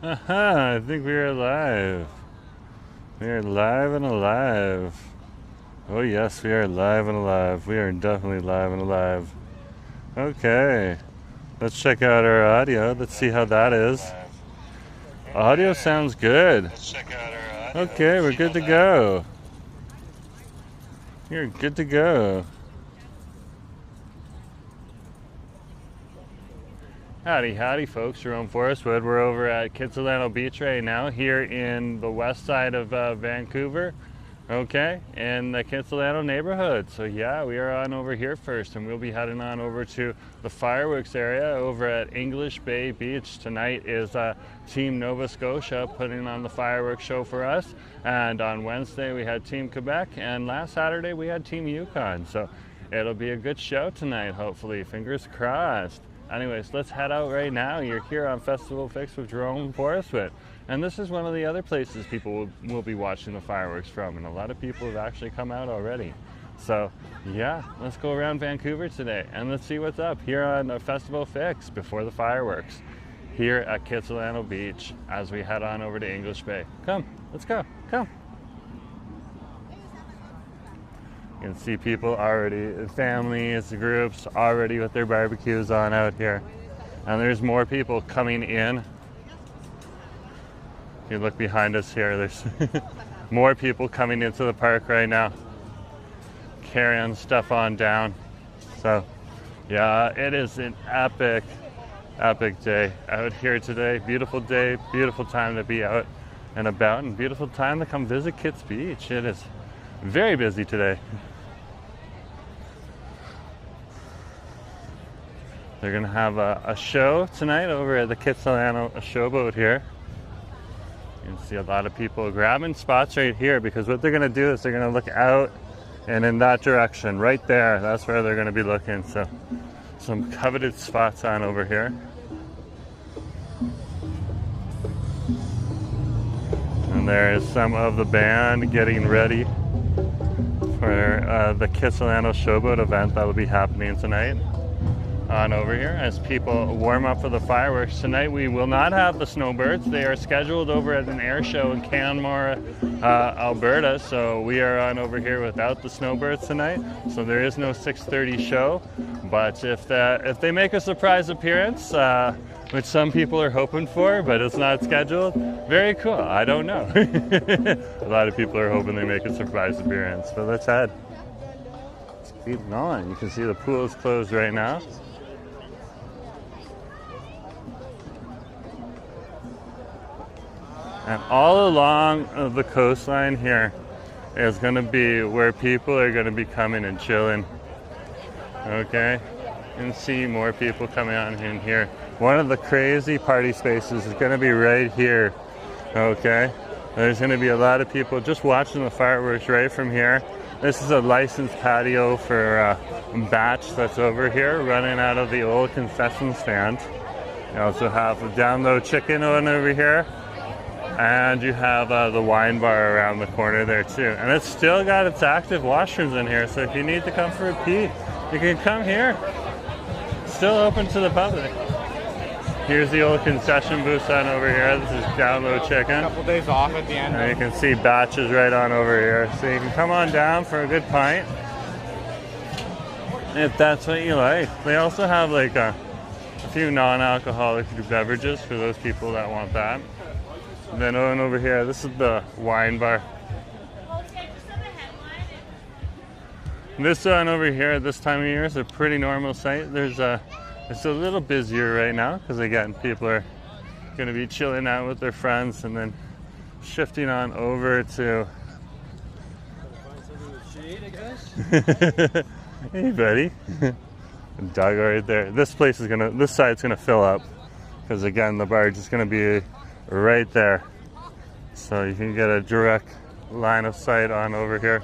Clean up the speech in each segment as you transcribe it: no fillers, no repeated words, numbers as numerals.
Aha, I think we are live. We are live and alive. Oh yes, we are live and alive. We are definitely live and alive. Okay, let's check out our audio. Let's see how that is. Audio sounds good. Okay, we're good to go. You're good to go. Howdy, howdy, folks. Jerome Forestwood. We're over at Kitsilano Beach right now, here in the west side of Vancouver, okay, in the Kitsilano neighborhood. So yeah, we are on over here first, and we'll be heading on over to the fireworks area over at English Bay Beach. Tonight is Team Nova Scotia putting on the fireworks show for us, and on Wednesday we had Team Quebec, and last Saturday we had Team Yukon. So it'll be a good show tonight, hopefully. Fingers crossed. Anyways, let's head out right now. You're here on Festival Fix with Jerome Forestwood. And this is one of the other places people will be watching the fireworks from. And a lot of people have actually come out already. So, yeah, let's go around Vancouver today. And let's see what's up here on Festival Fix before the fireworks. Here at Kitsilano Beach as we head on over to English Bay. Come, let's go, come. You can see people already, families, groups already with their barbecues on out here. And there's more people coming in. If you look behind us here, there's more people coming into the park right now, carrying stuff on down. So yeah, it is an epic day out here today. Beautiful day, beautiful time to be out and about, and beautiful time to come visit Kits Beach. It is very busy today. They're going to have a show tonight over at the Kitsilano Showboat here. You can see a lot of people grabbing spots right here, because what they're going to do is they're going to look out and in that direction, right there. That's where they're going to be looking. So some coveted spots on over here. And there is some of the band getting ready for the Kitsilano Showboat event that will be happening tonight. On over here as people warm up for the fireworks. Tonight we will not have the snowbirds. They are scheduled over at an air show in Canmore, Alberta, so we are on over here without the snowbirds tonight. So there is no 6:30 show, but if they make a surprise appearance, which some people are hoping for, but it's not scheduled, very cool. I don't know. A lot of people are hoping they make a surprise appearance, but let's head. Let's keep going. You can see the pool is closed right now. And all along the coastline here is going to be where people are going to be coming and chilling. Okay? You can see more people coming on in here. One of the crazy party spaces is going to be right here. Okay? There's going to be a lot of people just watching the fireworks right from here. This is a licensed patio for Batch that's over here, running out of the old concession stand. You also have a down low chicken on over here. And you have the wine bar around the corner there too. And it's still got its active washrooms in here, so if you need to come for a pee, you can come here. Still open to the public. Here's the old concession booth on over here. This is Down Low Chicken. A couple days off at the end. And you can see Batches right on over here. So you can come on down for a good pint if that's what you like. They also have like a few non-alcoholic beverages for those people that want that. And then on over here, this is the wine bar. This one over here at this time of year is a pretty normal sight. It's a little busier right now because again, people are going to be chilling out with their friends and then shifting on over to. Hey, buddy. Dog right there. This side's gonna fill up because again, the barge is gonna be right there, so you can get a direct line of sight on over here.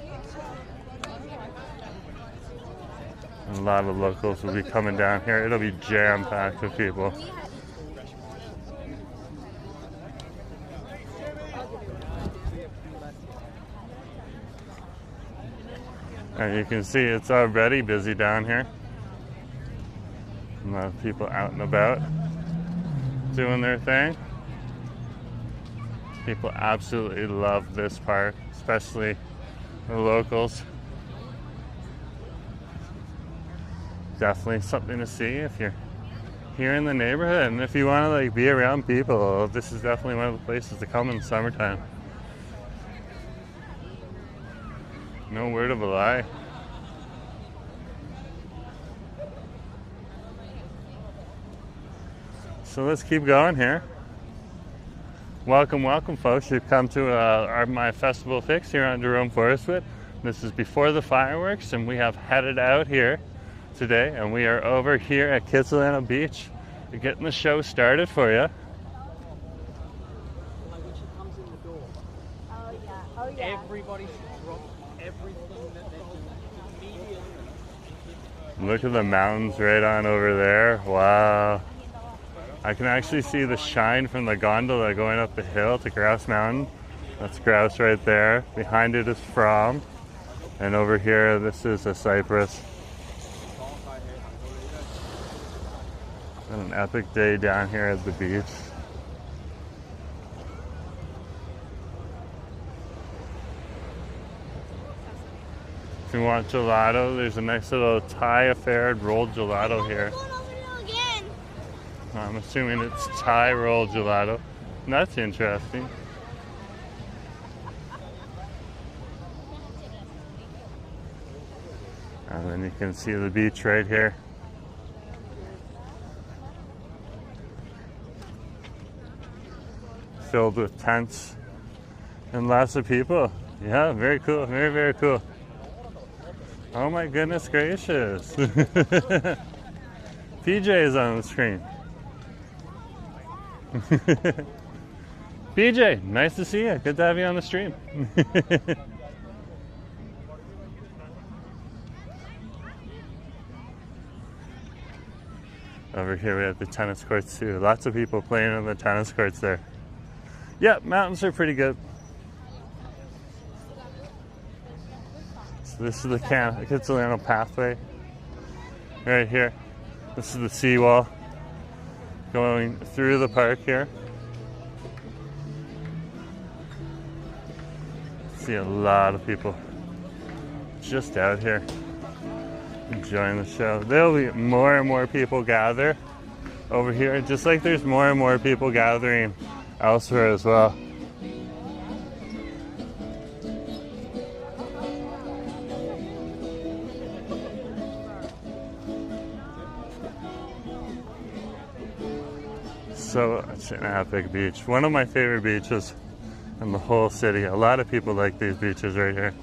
A lot of locals will be coming down here. It'll be jam-packed with people. And you can see it's already busy down here. A lot of people out and about doing their thing. People absolutely love this park, especially the locals. Definitely something to see if you're here in the neighborhood, and if you want to like be around people, this is definitely one of the places to come in the summertime. No word of a lie. So let's keep going here. Welcome, welcome, folks. You've come to my festival fix here on Jerome Forestwood. This is before the fireworks, and we have headed out here today, and we are over here at Kitsilano Beach. We're getting the show started for you. Oh yeah. Everybody should drop everything that they're doing immediately. Look at the mountains right on over there. Wow. I can actually see the shine from the gondola going up the hill to Grouse Mountain. That's grouse right there. Behind it is From. And over here, this is a cypress. An epic day down here at the beach. If you want gelato, there's a nice little Thai affair rolled gelato here. I'm assuming it's Thai rolled gelato. That's interesting. And then you can see the beach right here. Filled with tents and lots of people. Yeah, very cool. Very, very cool. Oh my goodness gracious. PJ is on the screen. PJ, nice to see you. Good to have you on the stream. Over here we have the tennis courts too. Lots of people playing on the tennis courts there. Yep, mountains are pretty good. So this is the Kitsilano pathway right here. This is the seawall going through the park here. See a lot of people just out here enjoying the show. There'll be more and more people gather over here, just like there's more and more people gathering elsewhere as well. So it's an epic beach. One of my favorite beaches in the whole city. A lot of people like these beaches right here.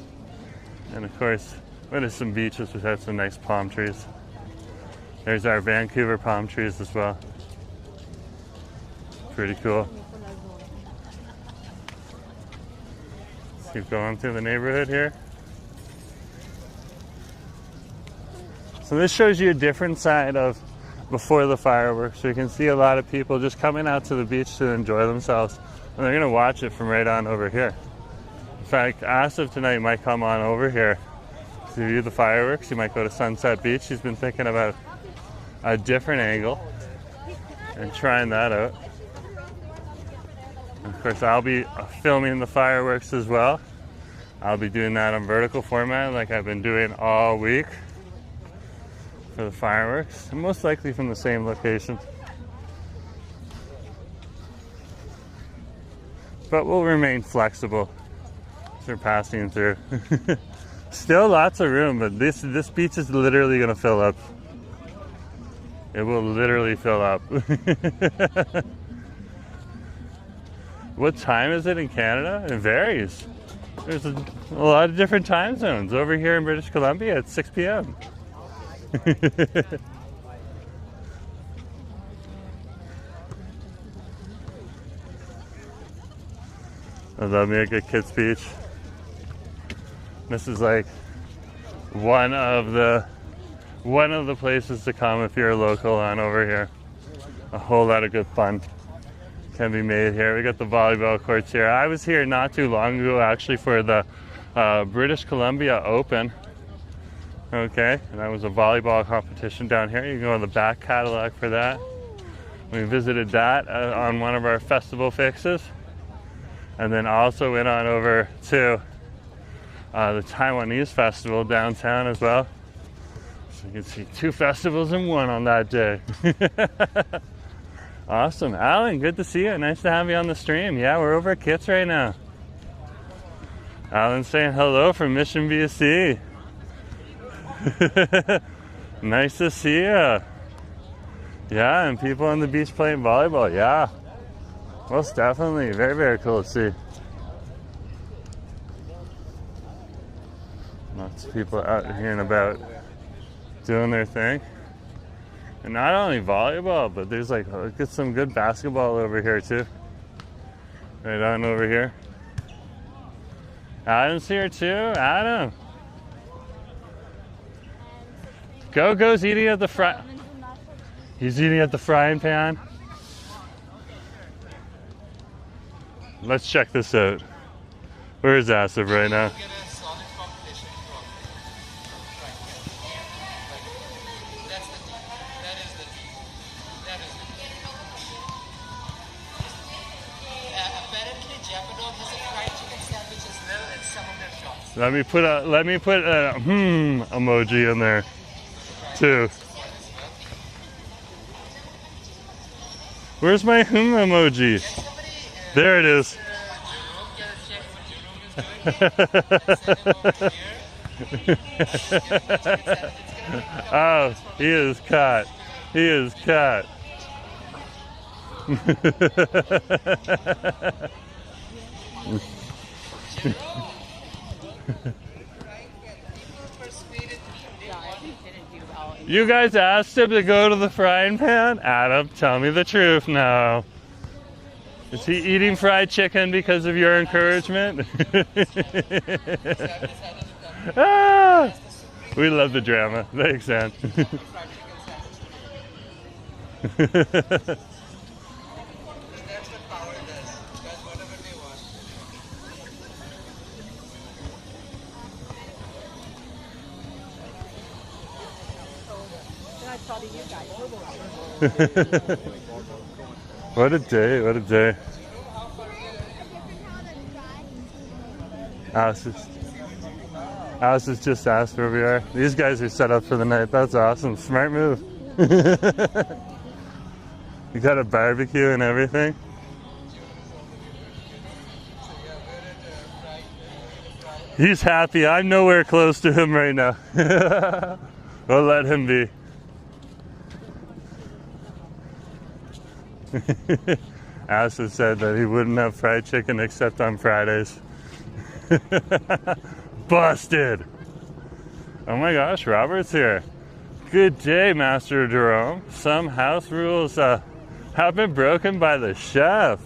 And of course, what are some beaches which have some nice palm trees? There's our Vancouver palm trees as well. Pretty cool. Let's keep going through the neighborhood here. So this shows you a different side of before the fireworks. So you can see a lot of people just coming out to the beach to enjoy themselves. And they're going to watch it from right on over here. In fact, Asif tonight might come on over here to view the fireworks. He might go to Sunset Beach. He's been thinking about a different angle and trying that out. And of course, I'll be filming the fireworks as well. I'll be doing that on vertical format like I've been doing all week for the fireworks, and most likely from the same location. But we'll remain flexible as we're passing through. Still lots of room, but this beach is literally going to fill up. It will literally fill up. What time is it in Canada? It varies. There's a lot of different time zones. Over here in British Columbia, it's 6 p.m. I love me a good kids beach. This is like one of the places to come if you're a local on over here. A whole lot of good fun can be made here. We got the volleyball courts here. I was here not too long ago actually for the British Columbia Open. Okay, and that was a volleyball competition down here. You can go on the back catalog for that. We visited that on one of our festival fixes. And then also went on over to the Taiwanese festival downtown as well. So you can see 2 festivals in one on that day. Awesome. Alan, good to see you. Nice to have you on the stream. Yeah, we're over at Kits right now. Alan's saying hello from Mission, BC. Nice to see you. Yeah, and people on the beach playing volleyball. Yeah, most definitely. Very, very cool to see. Lots of people out here and about doing their thing. And not only volleyball, but there's like, look at some good basketball over here too. Right on over here. Adam's here too. Adam. Go's eating at the He's eating at the frying pan. Let's check this out. Where's Asif right now? Let me put a emoji in there too. Where's my emoji? There it is. Oh, he is caught. He is caught. You guys asked him to go to the frying pan? Adam, tell me the truth now. Is he eating fried chicken because of your encouragement? Ah, we love the drama. Thanks, Ann. What a day, what a day. Alice has just asked where we are. These guys are set up for the night. That's awesome. Smart move. You got a barbecue and everything. He's happy. I'm nowhere close to him right now. We'll let him be. Asa said that he wouldn't have fried chicken except on Fridays. Busted! Oh my gosh, Robert's here. Good day, Master Jerome. Some house rules have been broken by the chef.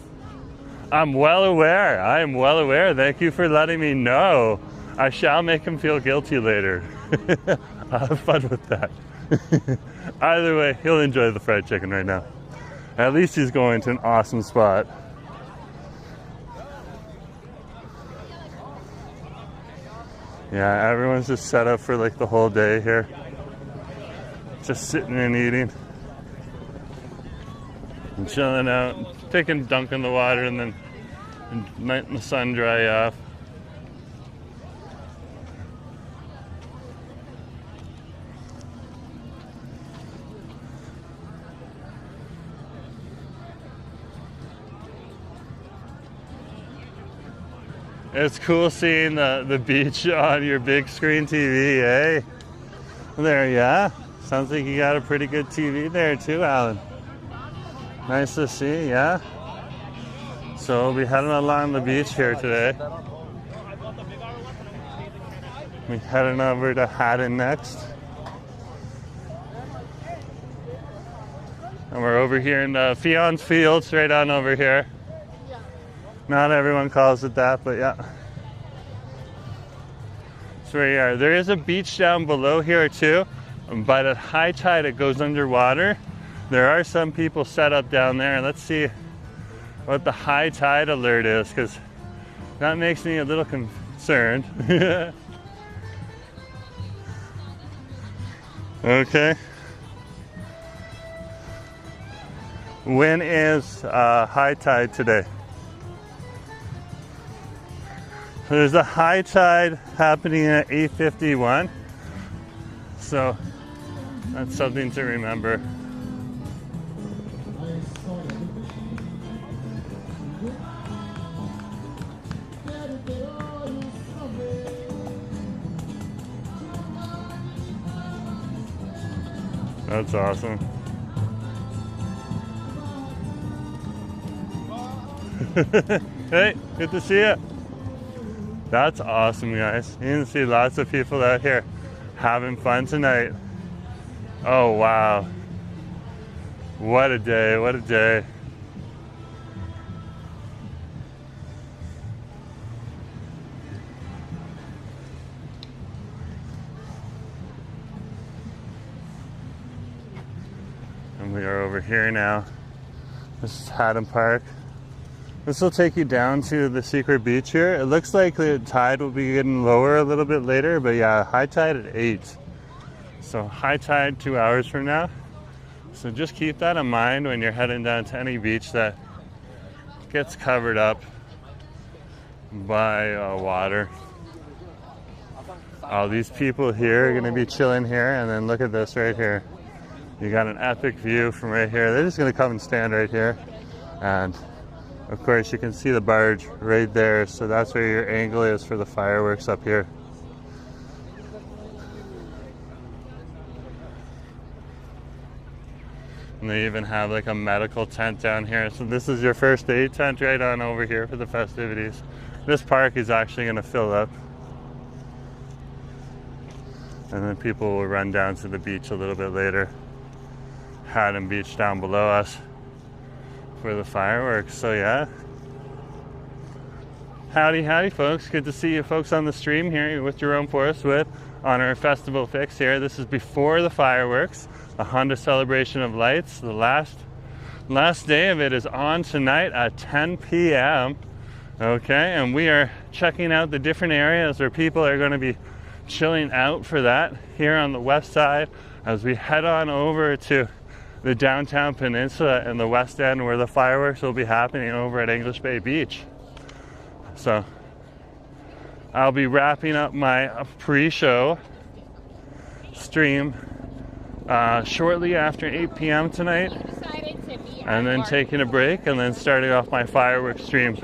I'm well aware. I am well aware. Thank you for letting me know. I shall make him feel guilty later. I'll have fun with that. Either way, he'll enjoy the fried chicken right now. At least he's going to an awesome spot. Yeah, everyone's just set up for like the whole day here. Just sitting and eating. And chilling out. Taking a dunk in the water and then letting the sun dry off. It's cool seeing the beach on your big screen TV, eh? There, yeah. Sounds like you got a pretty good TV there too, Alan. Nice to see, yeah. So we'll be heading along the beach here today. We're heading over to Hadam next. And we're over here in the Fion's Fields, right on over here. Not everyone calls it that, but yeah. That's where you are. There is a beach down below here too, but at high tide it goes underwater. There are some people set up down there. Let's see what the high tide alert is, because that makes me a little concerned. Okay. When is high tide today? There's a high tide happening at 8:51, so that's something to remember. That's awesome. Hey, good to see you. That's awesome, guys. You can see lots of people out here having fun tonight. Oh, wow. What a day, what a day. And we are over here now. This is Hadam Park. This will take you down to the secret beach here. It looks like the tide will be getting lower a little bit later, but yeah, high tide at 8. So high tide 2 hours from now. So just keep that in mind when you're heading down to any beach that gets covered up by water. All these people here are gonna be chilling here, and then look at this right here. You got an epic view from right here. They're just gonna come and stand right here. And of course, you can see the barge right there, so that's where your angle is for the fireworks up here. And they even have like a medical tent down here. So this is your first aid tent right on over here for the festivities. This park is actually going to fill up. And then people will run down to the beach a little bit later. Hadam Beach down below us for the fireworks. So yeah, howdy folks, good to see you folks on the stream here with Jerome Forrest with on our festival fix here. This is before the fireworks, a Honda celebration of lights. The last day of it is on tonight at 10 p.m. Okay, and we are checking out the different areas where people are going to be chilling out for that here on the west side as we head on over to the downtown peninsula and the west end where the fireworks will be happening over at English Bay Beach. So I'll be wrapping up my pre-show stream shortly after 8 p.m. tonight, and then taking a break and then starting off my fireworks stream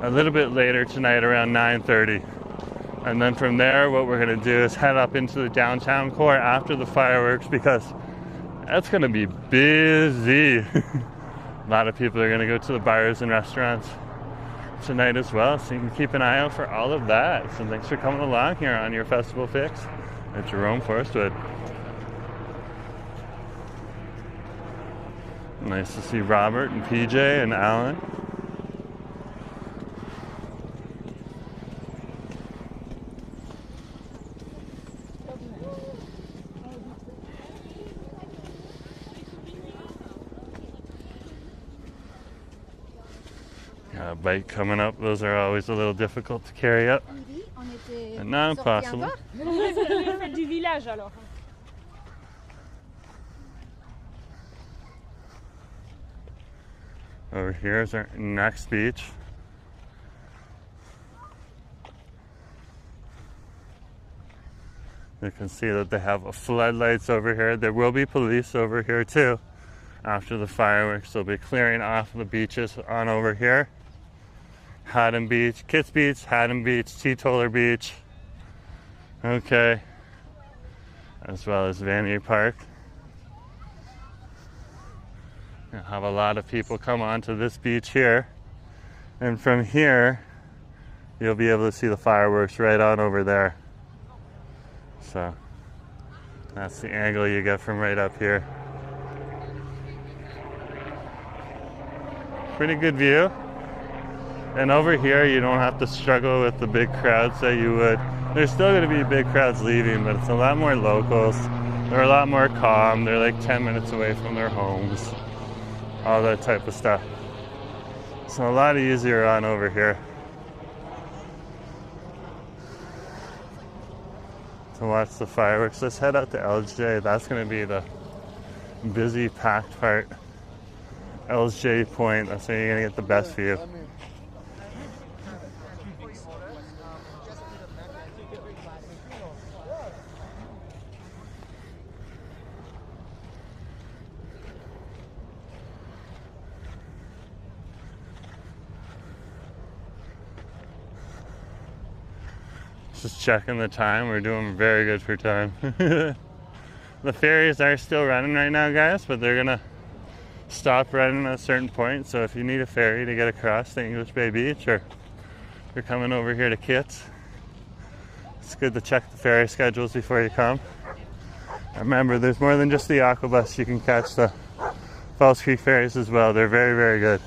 a little bit later tonight around 9:30. And then from there, what we're going to do is head up into the downtown core after the fireworks, because that's going to be busy. A lot of people are going to go to the bars and restaurants tonight as well, so you can keep an eye out for all of that. So thanks for coming along here on your festival fix at Jerome Forrest with. Nice to see Robert and PJ and Alan. Got a bike coming up. Those are always a little difficult to carry up. But not impossible. Du village alors. Over here is our next beach. You can see that they have floodlights over here. There will be police over here too. After the fireworks, they'll be clearing off the beaches on over here. Hadam Beach, Kits Beach, Hadam Beach, Teetotaler Beach. Okay. As well as Vanier Park. You'll have a lot of people come onto this beach here. And from here, you'll be able to see the fireworks right on over there. So, that's the angle you get from right up here. Pretty good view. And over here, you don't have to struggle with the big crowds that you would. There's still going to be big crowds leaving, but it's a lot more locals. They're a lot more calm. They're like 10 minutes away from their homes. All that type of stuff. So a lot easier on over here to watch the fireworks. Let's head out to LJ. That's going to be the busy, packed part. LJ Point. That's where you're going to get the best view. Just checking the time. We're doing very good for time. The ferries are still running right now, guys, but they're gonna stop running at a certain point. So if you need a ferry to get across the English Bay Beach, or you're coming over here to Kits, it's good to check the ferry schedules before you come. Remember, there's more than just the Aquabus. You can catch the Falls Creek ferries as well. They're very, very good.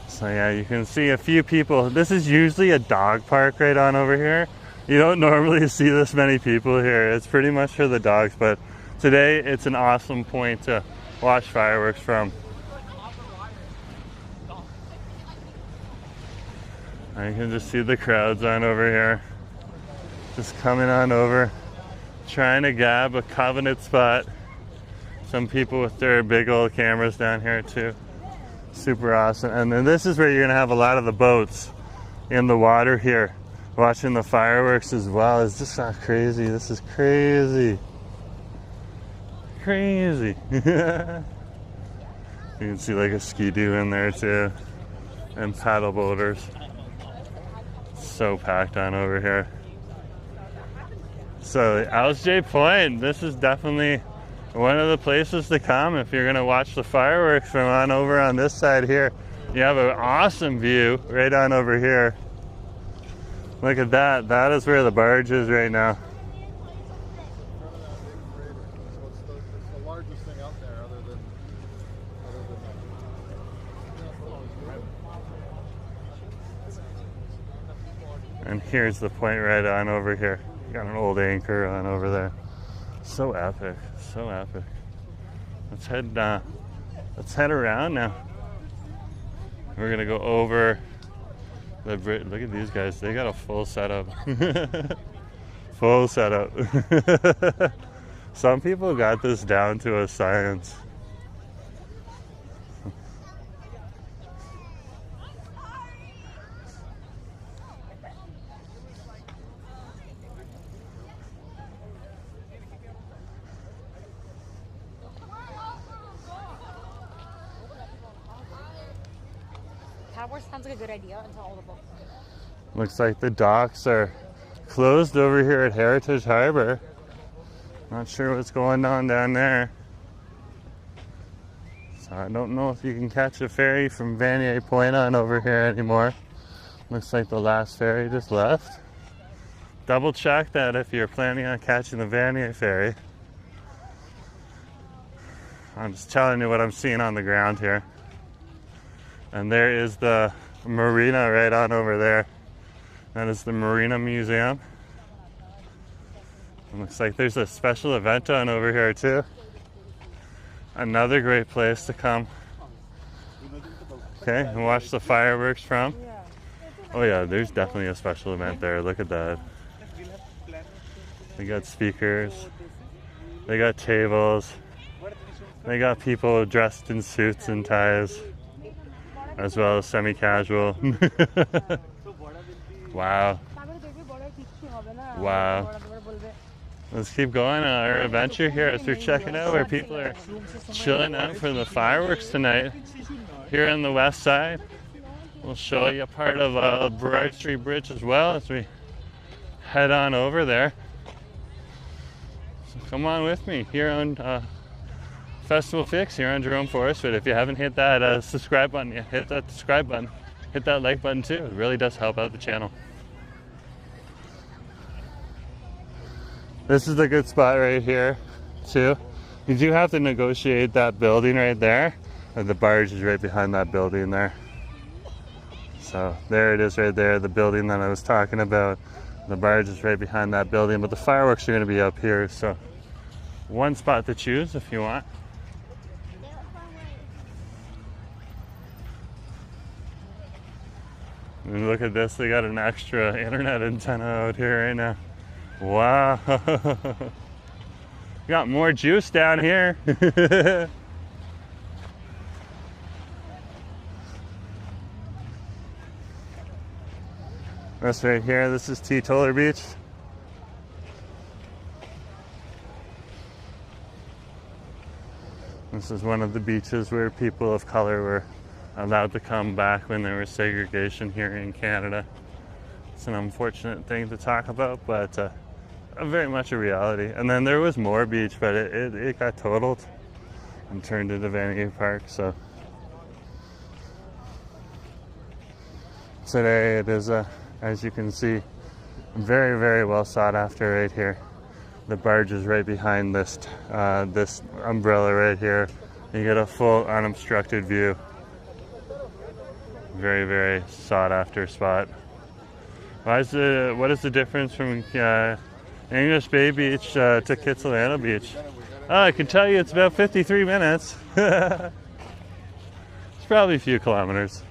So yeah, you can see a few people. This is usually a dog park right on over here. You don't normally see this many people here. It's pretty much for the dogs, but today it's an awesome point to watch fireworks from. I can just see the crowds on over here. Just coming on over, trying to grab a coveted spot. Some people with their big old cameras down here too. Super awesome. And then this is where you're gonna have a lot of the boats in the water here, watching the fireworks as well. It's just not crazy. This is crazy. Crazy. You can see like a ski-doo in there too, and paddle boaters. So packed on over here. So LJ Point, this is definitely one of the places to come if you're gonna watch the fireworks from on over on this side here. You have an awesome view right on over here. Look at that. That is where the barge is right now. It's the largest thing out there other than And here's the point right on over here. Got an old anchor on over there. So epic, so epic. Let's head around now. We're gonna go over the bridge. Look at these guys, they got a full setup. Full setup. Some people got this down to a science. Tower sounds like a good idea until all the boats. Looks like the docks are closed over here at Heritage Harbor. Not sure what's going on down there. So I don't know if you can catch a ferry from Vanier Point on over here anymore. Looks like the last ferry just left. Double check that if you're planning on catching the Vanier ferry. I'm just telling you what I'm seeing on the ground here. And there is the marina right on over there. That is the Marina Museum. It looks like there's a special event on over here too. Another great place to come. Okay, and watch the fireworks from. Oh yeah, there's definitely a special event there. Look at that. They got speakers. They got tables. They got people dressed in suits and ties, as well as semi-casual. Wow. Wow. Let's keep going on our adventure here as we're checking out where people are chilling out for the fireworks tonight here on the west side. We'll show you a part of Burrard Bridge as well as we head on over there. So come on with me here on Festival Fix here on Jerome Forest. But if you haven't hit that subscribe button, hit that subscribe button, hit that like button too. It really does help out the channel. This is a good spot right here too. You do have to negotiate that building right there. The barge is right behind that building there. So there it is right there, the building that I was talking about. The barge is right behind that building, but the fireworks are going to be up here. So one spot to choose if you want. And look at this, they got an extra internet antenna out here right now. Wow. Got more juice down here. This right here, this is Teetotaler Beach. This is one of the beaches where people of color were allowed to come back when there was segregation here in Canada. It's an unfortunate thing to talk about, but very much a reality. And then there was more beach, but it got totaled and turned into Vanier Park. So today it is, as you can see, very, very well sought after right here. The barge is right behind this this umbrella right here. You get a full unobstructed view. Very, very sought after spot. What is the difference from English Bay Beach to Kitsilano Beach? Oh, I can tell you it's about 53 minutes. It's probably a few kilometers.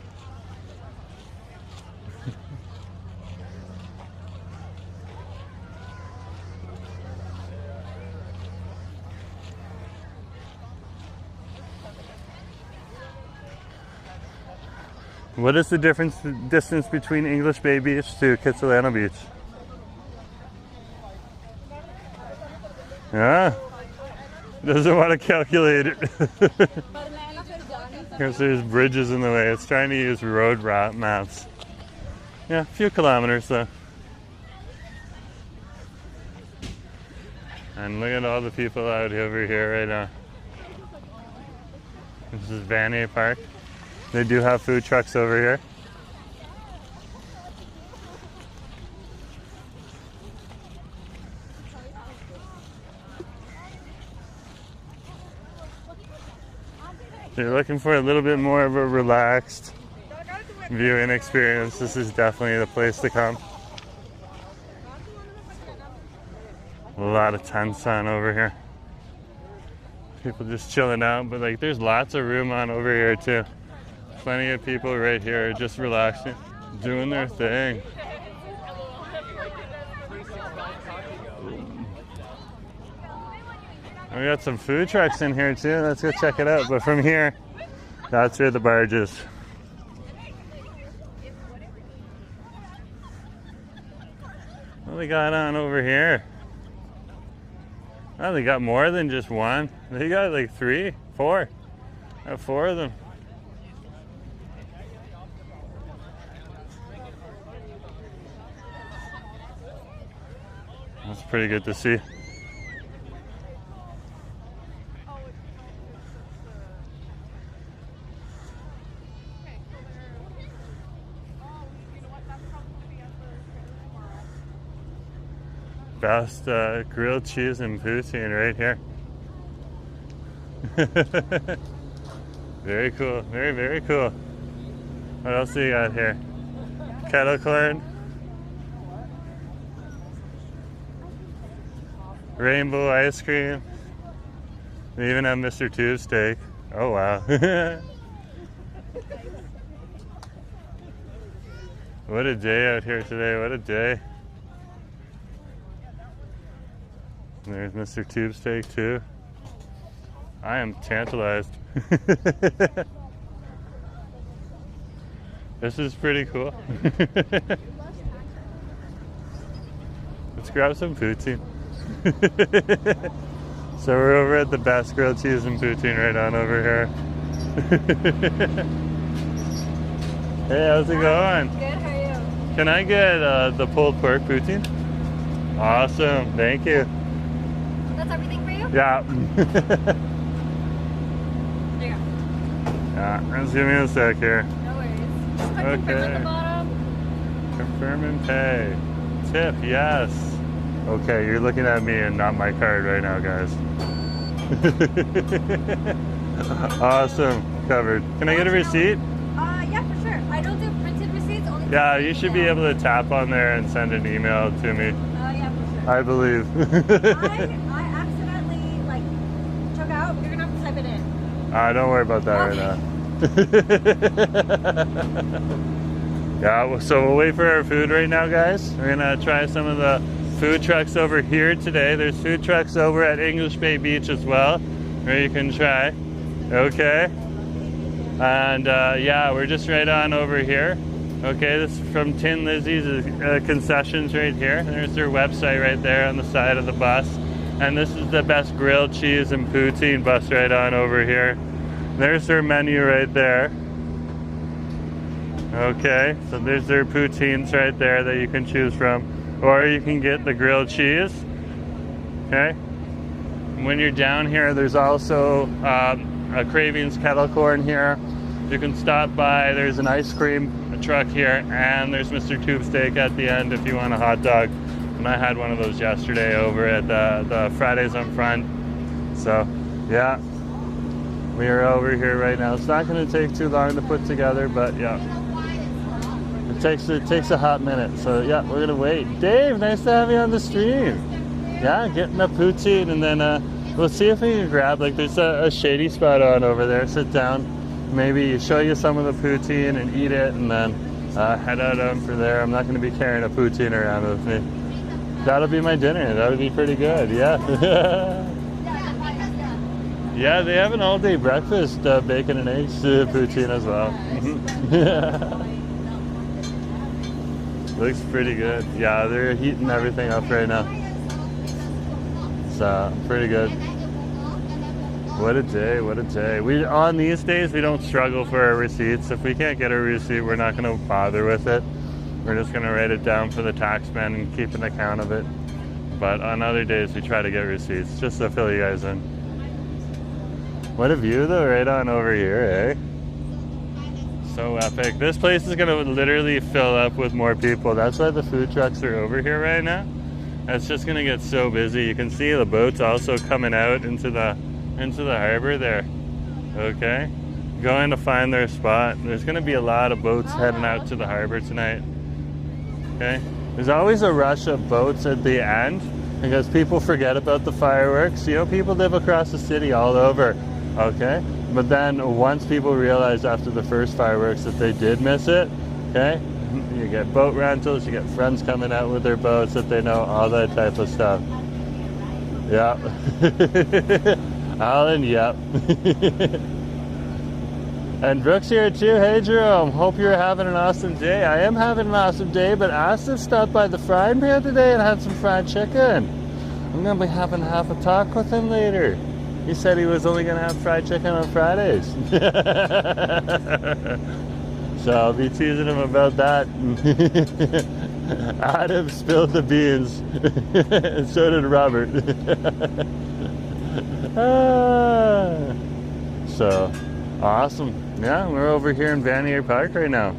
What is the distance between English Bay Beach to Kitsilano Beach? Yeah, doesn't want to calculate it. Because there's bridges in the way. It's trying to use road maps. Yeah, a few kilometers though. And look at all the people out over here right now. This is Vanier Park. They do have food trucks over here. If you're looking for a little bit more of a relaxed viewing experience, this is definitely the place to come. A lot of tents on over here. People just chilling out, but like there's lots of room on over here too. Plenty of people right here just relaxing, doing their thing. We got some food trucks in here too. Let's go check it out. But from here, that's where the barge is. What do they got on over here? Oh, they got more than just one. They got like 3, 4. I have 4 of them. That's pretty good to see. Best grilled cheese and poutine right here. Very cool. Very, very cool. What else do you got here? Kettle corn. Rainbow ice cream. They even have Mr. Tube steak. Oh wow. What a day out here today. What a day. There's Mr. Tube steak too. I am tantalized. This is pretty cool. Let's grab some poutine. So we're over at the best grilled cheese and poutine right on over here. Hey, how's it going? Good, how are you? Can I get the pulled pork poutine? Awesome, thank you. That's everything for you? Yeah. There you go. Yeah, just give me a sec here. No worries. Just click confirm at the bottom. Confirm and pay. Tip, yes. Okay, you're looking at me and not my card right now, guys. Awesome, covered. Can I get a receipt? Yeah, for sure. I don't do printed receipts. Only Yeah, you should be able to tap on there and send an email to me. Yeah, for sure. I believe. I accidentally took out. You're gonna have to type it in. Don't worry about that right now. Yeah, so we'll wait for our food right now, guys. We're gonna try some of the food trucks over here today. There's food trucks over at English Bay Beach as well, where you can try. Okay. And yeah, we're just right on over here. Okay, this is from Tin Lizzie's concessions right here. There's their website right there on the side of the bus. And this is the best grilled cheese and poutine bus right on over here. There's their menu right there. Okay, so there's their poutines right there that you can choose from. Or you can get the grilled cheese. Okay. When you're down here, there's also a Cravings kettle corn here. You can stop by. There's an ice cream truck here, and there's Mr. Tube Steak at the end if you want a hot dog. And I had one of those yesterday over at the Fridays on Front. So, yeah, we are over here right now. It's not going to take too long to put together, but yeah, it takes a hot minute. So yeah, we're gonna wait. Dave, nice to have you on the stream. Yeah, getting a poutine, and then we'll see if we can grab, like, there's a shady spot on over there. Sit down, maybe show you some of the poutine and eat it, and then head out on for there. I'm not going to be carrying a poutine around with me. That'll be my dinner. That'll be pretty good. Yeah. Yeah, they have an all-day breakfast, bacon and eggs poutine as well. Looks pretty good. Yeah, they're heating everything up right now. So, pretty good. What a day, what a day. On these days, we don't struggle for our receipts. If we can't get a receipt, we're not going to bother with it. We're just going to write it down for the tax man and keep an account of it. But on other days, we try to get receipts, just to fill you guys in. What a view, though, right on over here, eh? So epic. This place is going to literally fill up with more people. That's why the food trucks are over here right now. It's just going to get so busy. You can see the boats also coming out into the harbor there. Okay, going to find their spot. There's going to be a lot of boats heading out to the harbor tonight. Okay, there's always a rush of boats at the end because people forget about the fireworks. You know, people live across the city all over. Okay, but then once people realize after the first fireworks that they did miss it, okay, you get boat rentals, you get friends coming out with their boats that they know, all that type of stuff. Yeah. Alan, yep. And Brooke's here too. Hey Jerome, hope you're having an awesome day. I am having an awesome day, but Asif stopped by the frying pan today and had some fried chicken. I'm going to be having half a talk with him later. He said he was only going to have fried chicken on Fridays. So I'll be teasing him about that. Adam spilled the beans. And so did Robert. So, awesome. Yeah, we're over here in Vanier Park right now.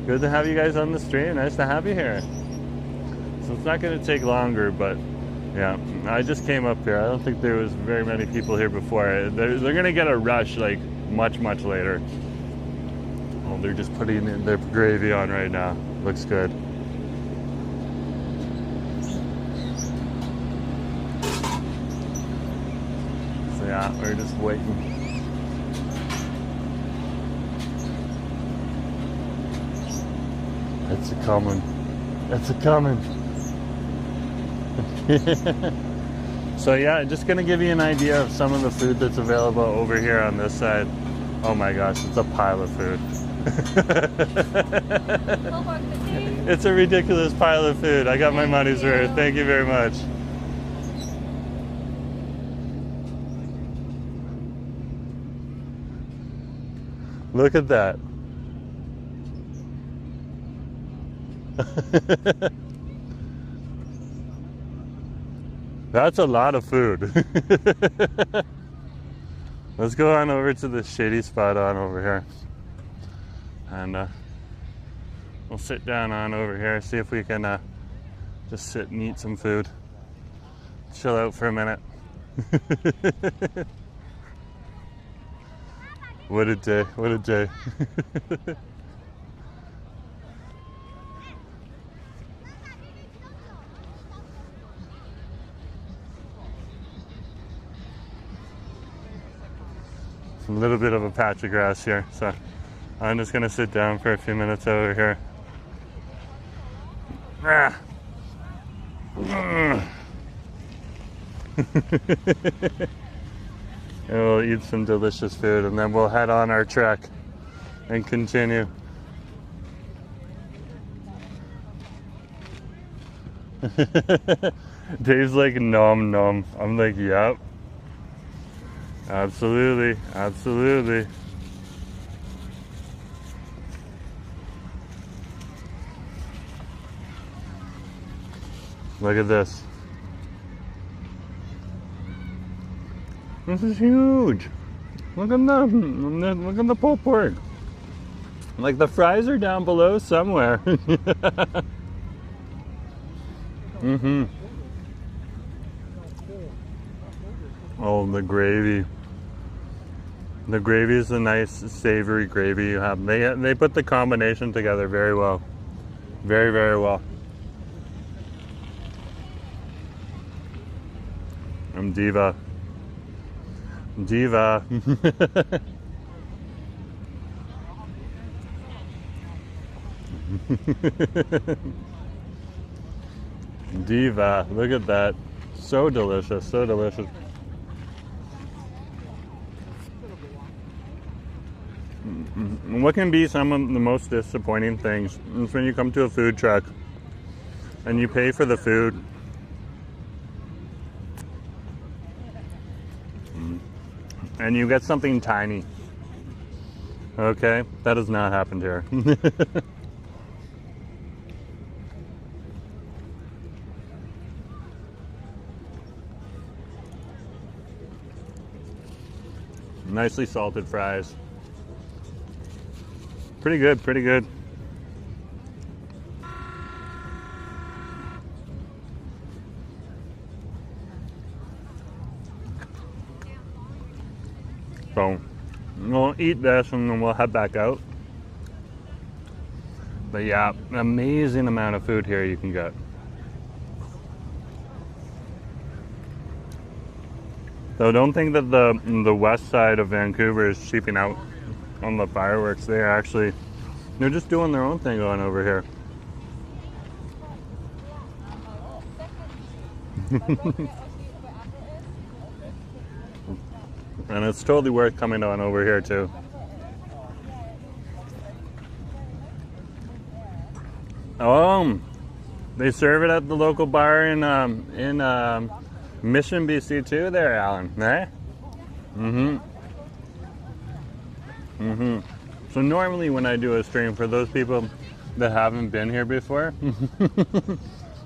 Good to have you guys on the stream. Nice to have you here. So it's not going to take longer, but yeah, I just came up here. I don't think there was very many people here before. They're going to get a rush like much later. Oh, they're just putting their gravy on right now. Looks good. So yeah, we're just waiting. It's a coming. It's a coming. So yeah, just gonna give you an idea of some of the food that's available over here on this side. Oh my gosh, it's a pile of food. It's a ridiculous pile of food. I got my money's worth. Thank you very much. Look at that. That's a lot of food. Let's go on over to the shady spot on over here. And we'll sit down on over here, see if we can just sit and eat some food. Chill out for a minute. What a day, what a day. A little bit of a patch of grass here, so I'm just gonna sit down for a few minutes over here. And we'll eat some delicious food, and then we'll head on our trek and continue. Dave's like nom nom. I'm like, yep. Absolutely, absolutely. Look at this. This is huge. Look at the pulled pork. Like the fries are down below somewhere. Mm-hmm. Oh, the gravy. The gravy is a nice savory gravy you have. They put the combination together very well. Very, very well. I'm diva. Diva. Diva. Look at that. So delicious. So delicious. What can be some of the most disappointing things is when you come to a food truck and you pay for the food and you get something tiny. Okay, that has not happened here. Nicely salted fries. Pretty good, pretty good. So we'll eat this and then we'll head back out. But yeah, an amazing amount of food here you can get. So don't think that the west side of Vancouver is cheaping out on the fireworks. They're just doing their own thing going over here. And it's totally worth coming on over here too. They serve it at the local bar in Mission, BC too there, Alan, eh? So normally when I do a stream, for those people that haven't been here before,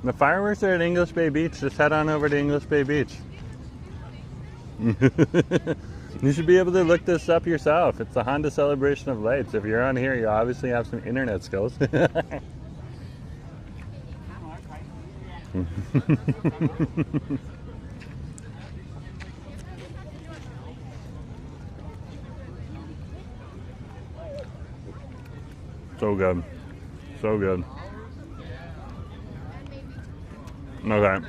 the fireworks are at English Bay Beach. Just head on over to English Bay Beach. You should be able to look this up yourself. It's the Honda Celebration of Lights. If you're on here, you obviously have some internet skills. So good. So good. Okay.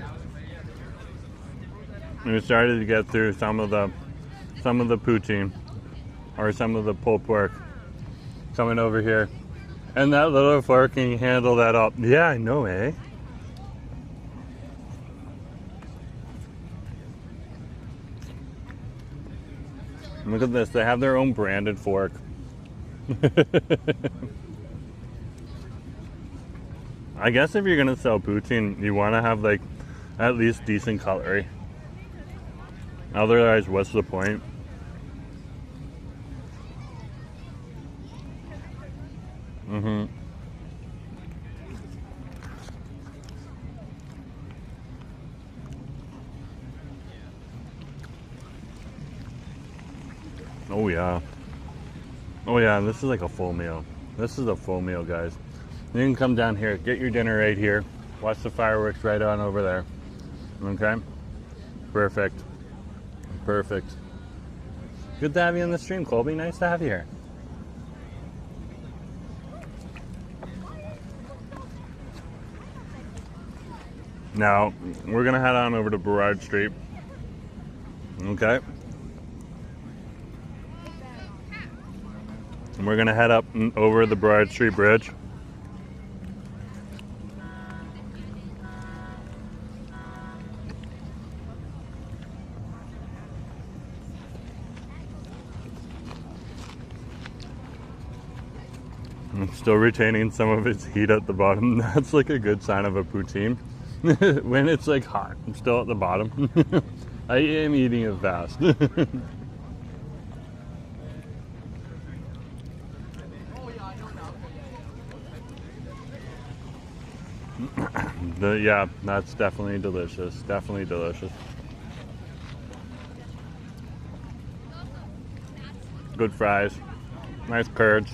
We started to get through some of the poutine or some of the pulled pork coming over here. And that little fork can handle that up. Yeah, I know, eh? Look at this. They have their own branded fork. I guess if you're gonna sell poutine, you want to have like at least decent cutlery. Otherwise, what's the point? Oh yeah. Oh yeah, this is like a full meal. This is a full meal, guys. You can come down here, get your dinner right here, watch the fireworks right on over there. Okay? Perfect. Perfect. Good to have you on the stream, Colby. Nice to have you here. Now, we're gonna head on over to Burrard Street. Okay? And we're gonna head up over the Burrard Street Bridge. It's still retaining some of its heat at the bottom. That's like a good sign of a poutine. When it's like hot, I'm still at the bottom. I am eating it fast. Yeah, that's definitely delicious. Definitely delicious. Good fries. Nice curds.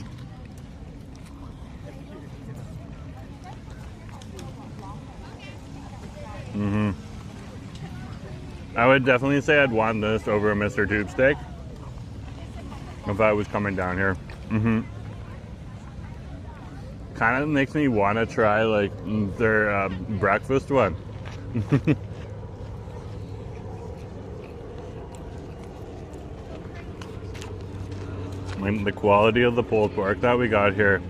I would definitely say I'd want this over a Mr. Tube steak if I was coming down here. Kind of makes me want to try like their breakfast one. And the quality of the pulled pork that we got here.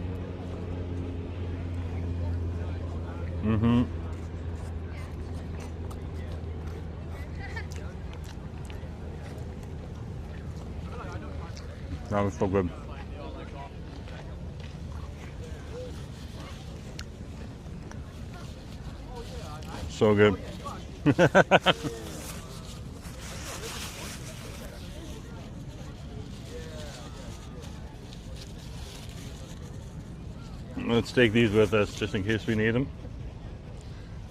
That was so good. So good. Let's take these with us just in case we need them.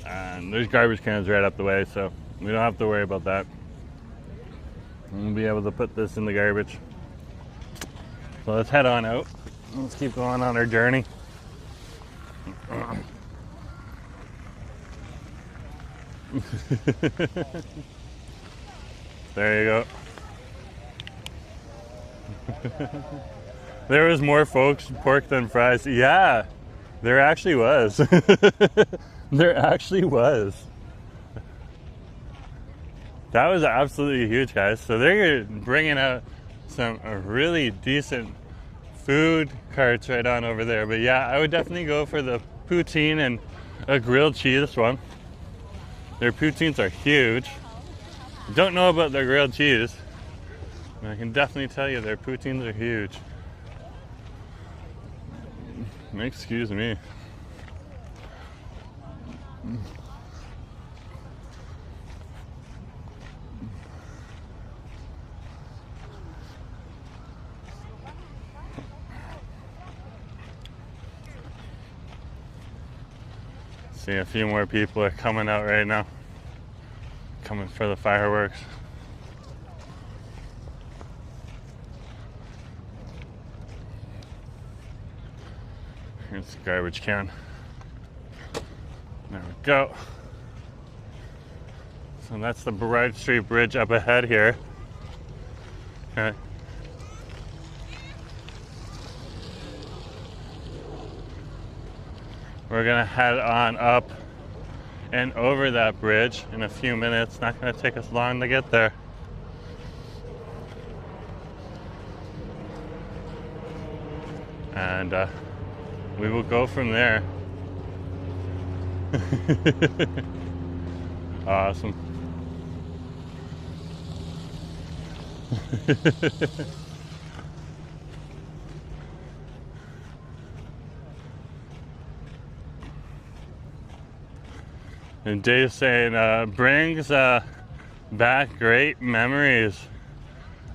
And there's garbage cans right up the way, so we don't have to worry about that. We'll be able to put this in the garbage. So let's head on out. Let's keep going on our journey. There you go. There was more pork than fries. Yeah, there actually was. There actually was. That was absolutely huge, guys. So they're bringing out some really decent food carts right on over there. But yeah, I would definitely go for the poutine and a grilled cheese one. Their poutines are huge. Don't know about their grilled cheese, but I can definitely tell you their poutines are huge. Excuse me. See, a few more people are coming out right now. Coming for the fireworks. Here's the garbage can. There we go. So that's the Burrard Street Bridge up ahead here. Okay. We're gonna head on up and over that bridge in a few minutes. Not gonna take us long to get there. And we will go from there. Awesome. And Dave's saying, brings back great memories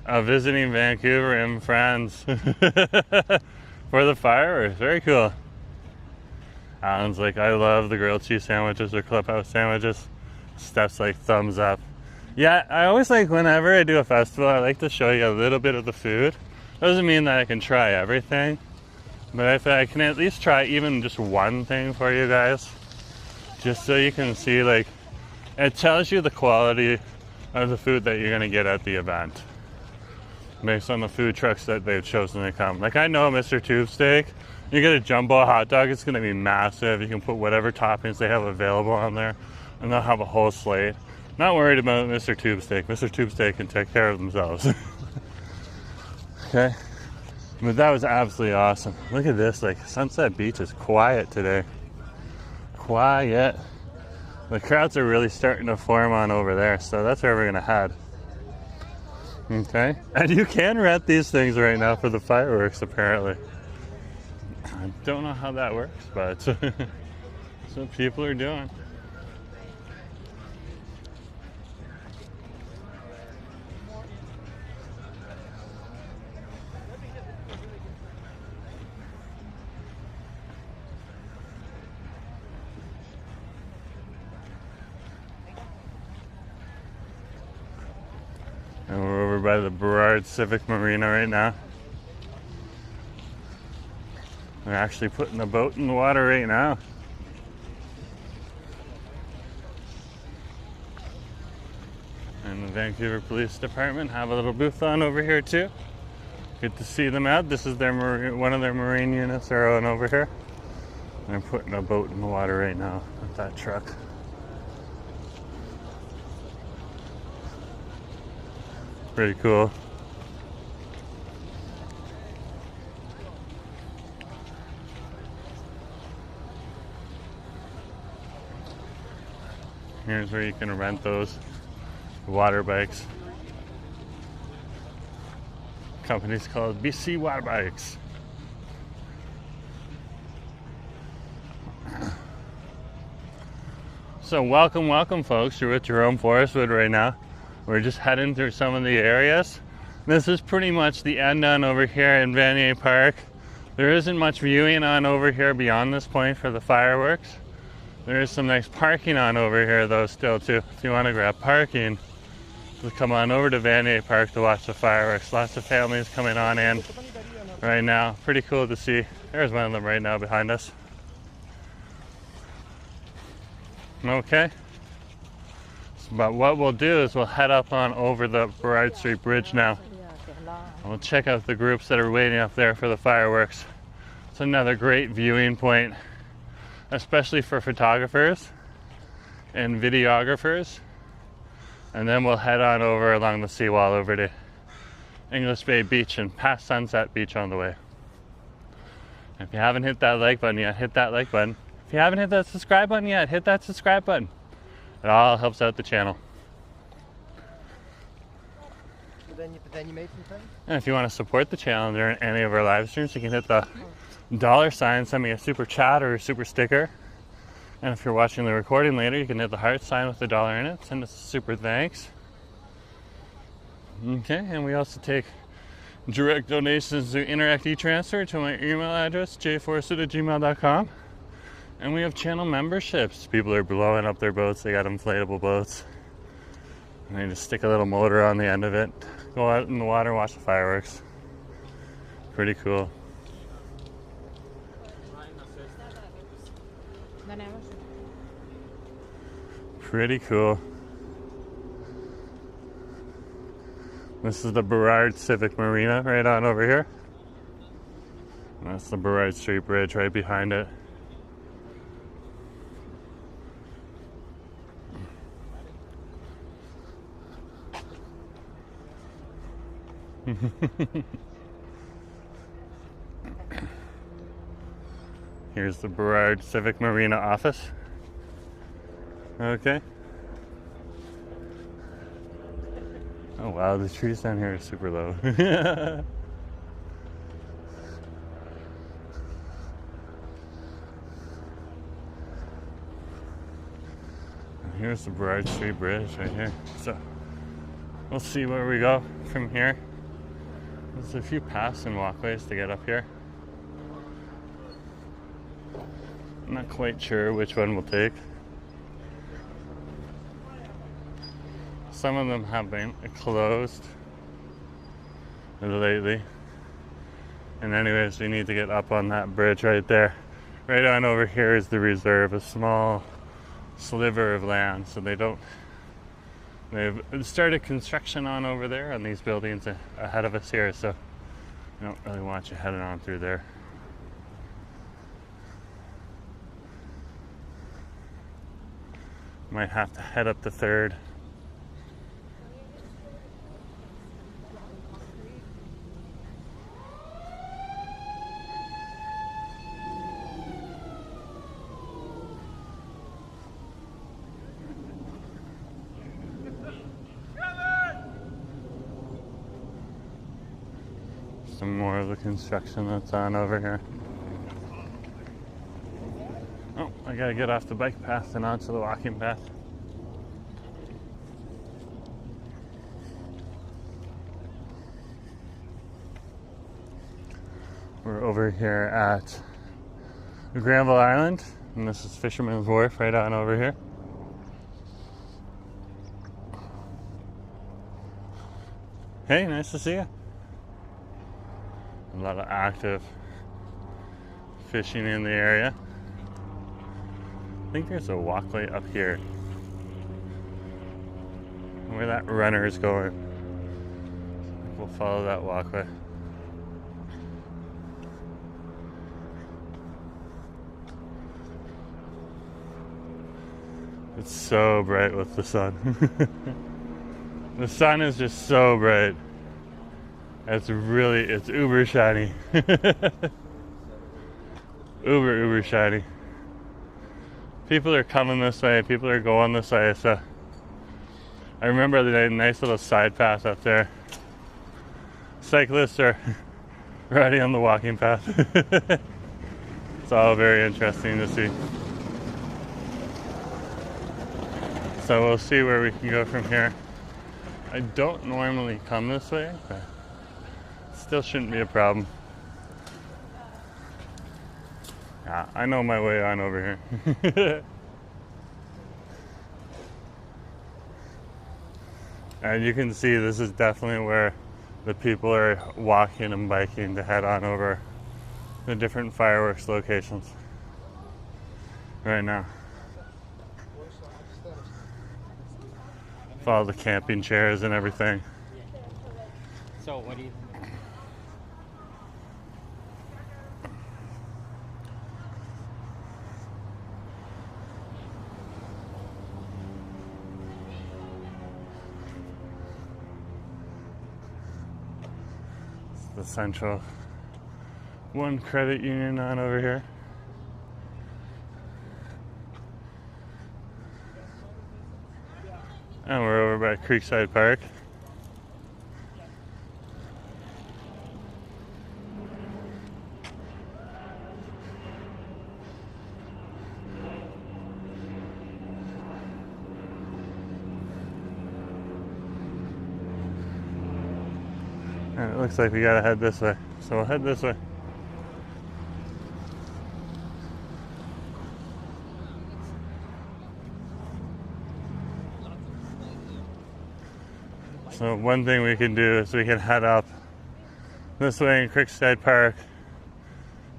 of visiting Vancouver and friends for the fireworks. Very cool. Alan's like, I love the grilled cheese sandwiches or clubhouse sandwiches. Steph's like, thumbs up. Yeah, I always like, whenever I do a festival, I like to show you a little bit of the food. Doesn't mean that I can try everything, but I feel I can at least try even just one thing for you guys. Just so you can see, like, it tells you the quality of the food that you're going to get at the event based on the food trucks that they've chosen to come. Like, I know Mr. Tube Steak, you get a jumbo hot dog, it's going to be massive. You can put whatever toppings they have available on there, and they'll have a whole slate. Not worried about Mr. Tube Steak. Mr. Tube Steak can take care of themselves. Okay? But that was absolutely awesome. Look at this, like, Sunset Beach is quiet today. Quiet. The crowds are really starting to form on over there, so that's where we're gonna head. Okay, and you can rent these things right now for the fireworks, apparently. I don't know how that works, but that's what people are doing. over by the Burrard Civic Marina right now. They're actually putting the boat in the water right now. And the Vancouver Police Department have a little booth on over here too. Good to see them out. This is their one of their marine units are on over here. They're putting a boat in the water right now with that truck. Pretty cool. Here's where you can rent those water bikes. Company's called BC Water Bikes. So welcome folks. You're with Jerome Forestwood right now. We're just heading through some of the areas. This is pretty much the end on over here in Vanier Park. There isn't much viewing on over here beyond this point for the fireworks. There is some nice parking on over here though still too. If you want to grab parking, just come on over to Vanier Park to watch the fireworks. Lots of families coming on in right now. Pretty cool to see. There's one of them right now behind us. Okay. But what we'll do is we'll head up on over the Burrard Street Bridge now. And we'll check out the groups that are waiting up there for the fireworks. It's another great viewing point, especially for photographers and videographers. And then we'll head on over along the seawall over to English Bay Beach and past Sunset Beach on the way. If you haven't hit that like button yet, hit that like button. If you haven't hit that subscribe button yet, hit that subscribe button. It all helps out the channel. But then you made some time? And if you want to support the channel during any of our live streams, you can hit the $sign, send me a super chat or a super sticker. And if you're watching the recording later, you can hit the heart sign with the $1 in it. Send us a super thanks. Okay, and we also take direct donations through Interact e-transfer to my email address, jforestwood@gmail.com. And we have channel memberships. People are blowing up their boats. They got inflatable boats. And they just stick a little motor on the end of it. Go out in the water and watch the fireworks. Pretty cool. Pretty cool. This is the Burrard Civic Marina right on over here. And that's the Burrard Street Bridge right behind it. Here's the Burrard Civic Marina office. Okay. Oh wow, the trees down here are super low. Here's the Burrard Street Bridge right here. So we'll see where we go from here. There's a few paths and walkways to get up here. I'm not quite sure which one we'll take. Some of them have been closed lately. And anyways, we need to get up on that bridge right there. Right on over here is the reserve, a small sliver of land. So they've started construction on over there on these buildings ahead of us here. So I don't really want you heading on through there. Might have to head up the 3rd. Some more of the construction that's on over here. Oh, I gotta get off the bike path and onto the walking path. We're over here at Granville Island, and this is Fisherman's Wharf right on over here. Hey, nice to see you. A lot of active fishing in the area. I think there's a walkway up here where that runner is going. We'll follow that walkway. It's so bright with the sun. The sun is just so bright. It's uber shiny. Uber shiny. People are coming this way, people are going this way, so I remember the nice little side path up there. Cyclists are riding on the walking path. It's all very interesting to see. So we'll see where we can go from here. I don't normally come this way, but still shouldn't be a problem. Yeah, I know my way on over here. And you can see this is definitely where the people are walking and biking to head on over the different fireworks locations right now. Follow the camping chairs and everything. So what do you? It's the Central One Credit Union on over here. And we're over by Creekside Park. And it looks like we gotta head this way, so we'll head this way. So one thing we can do is we can head up this way in Creekside Park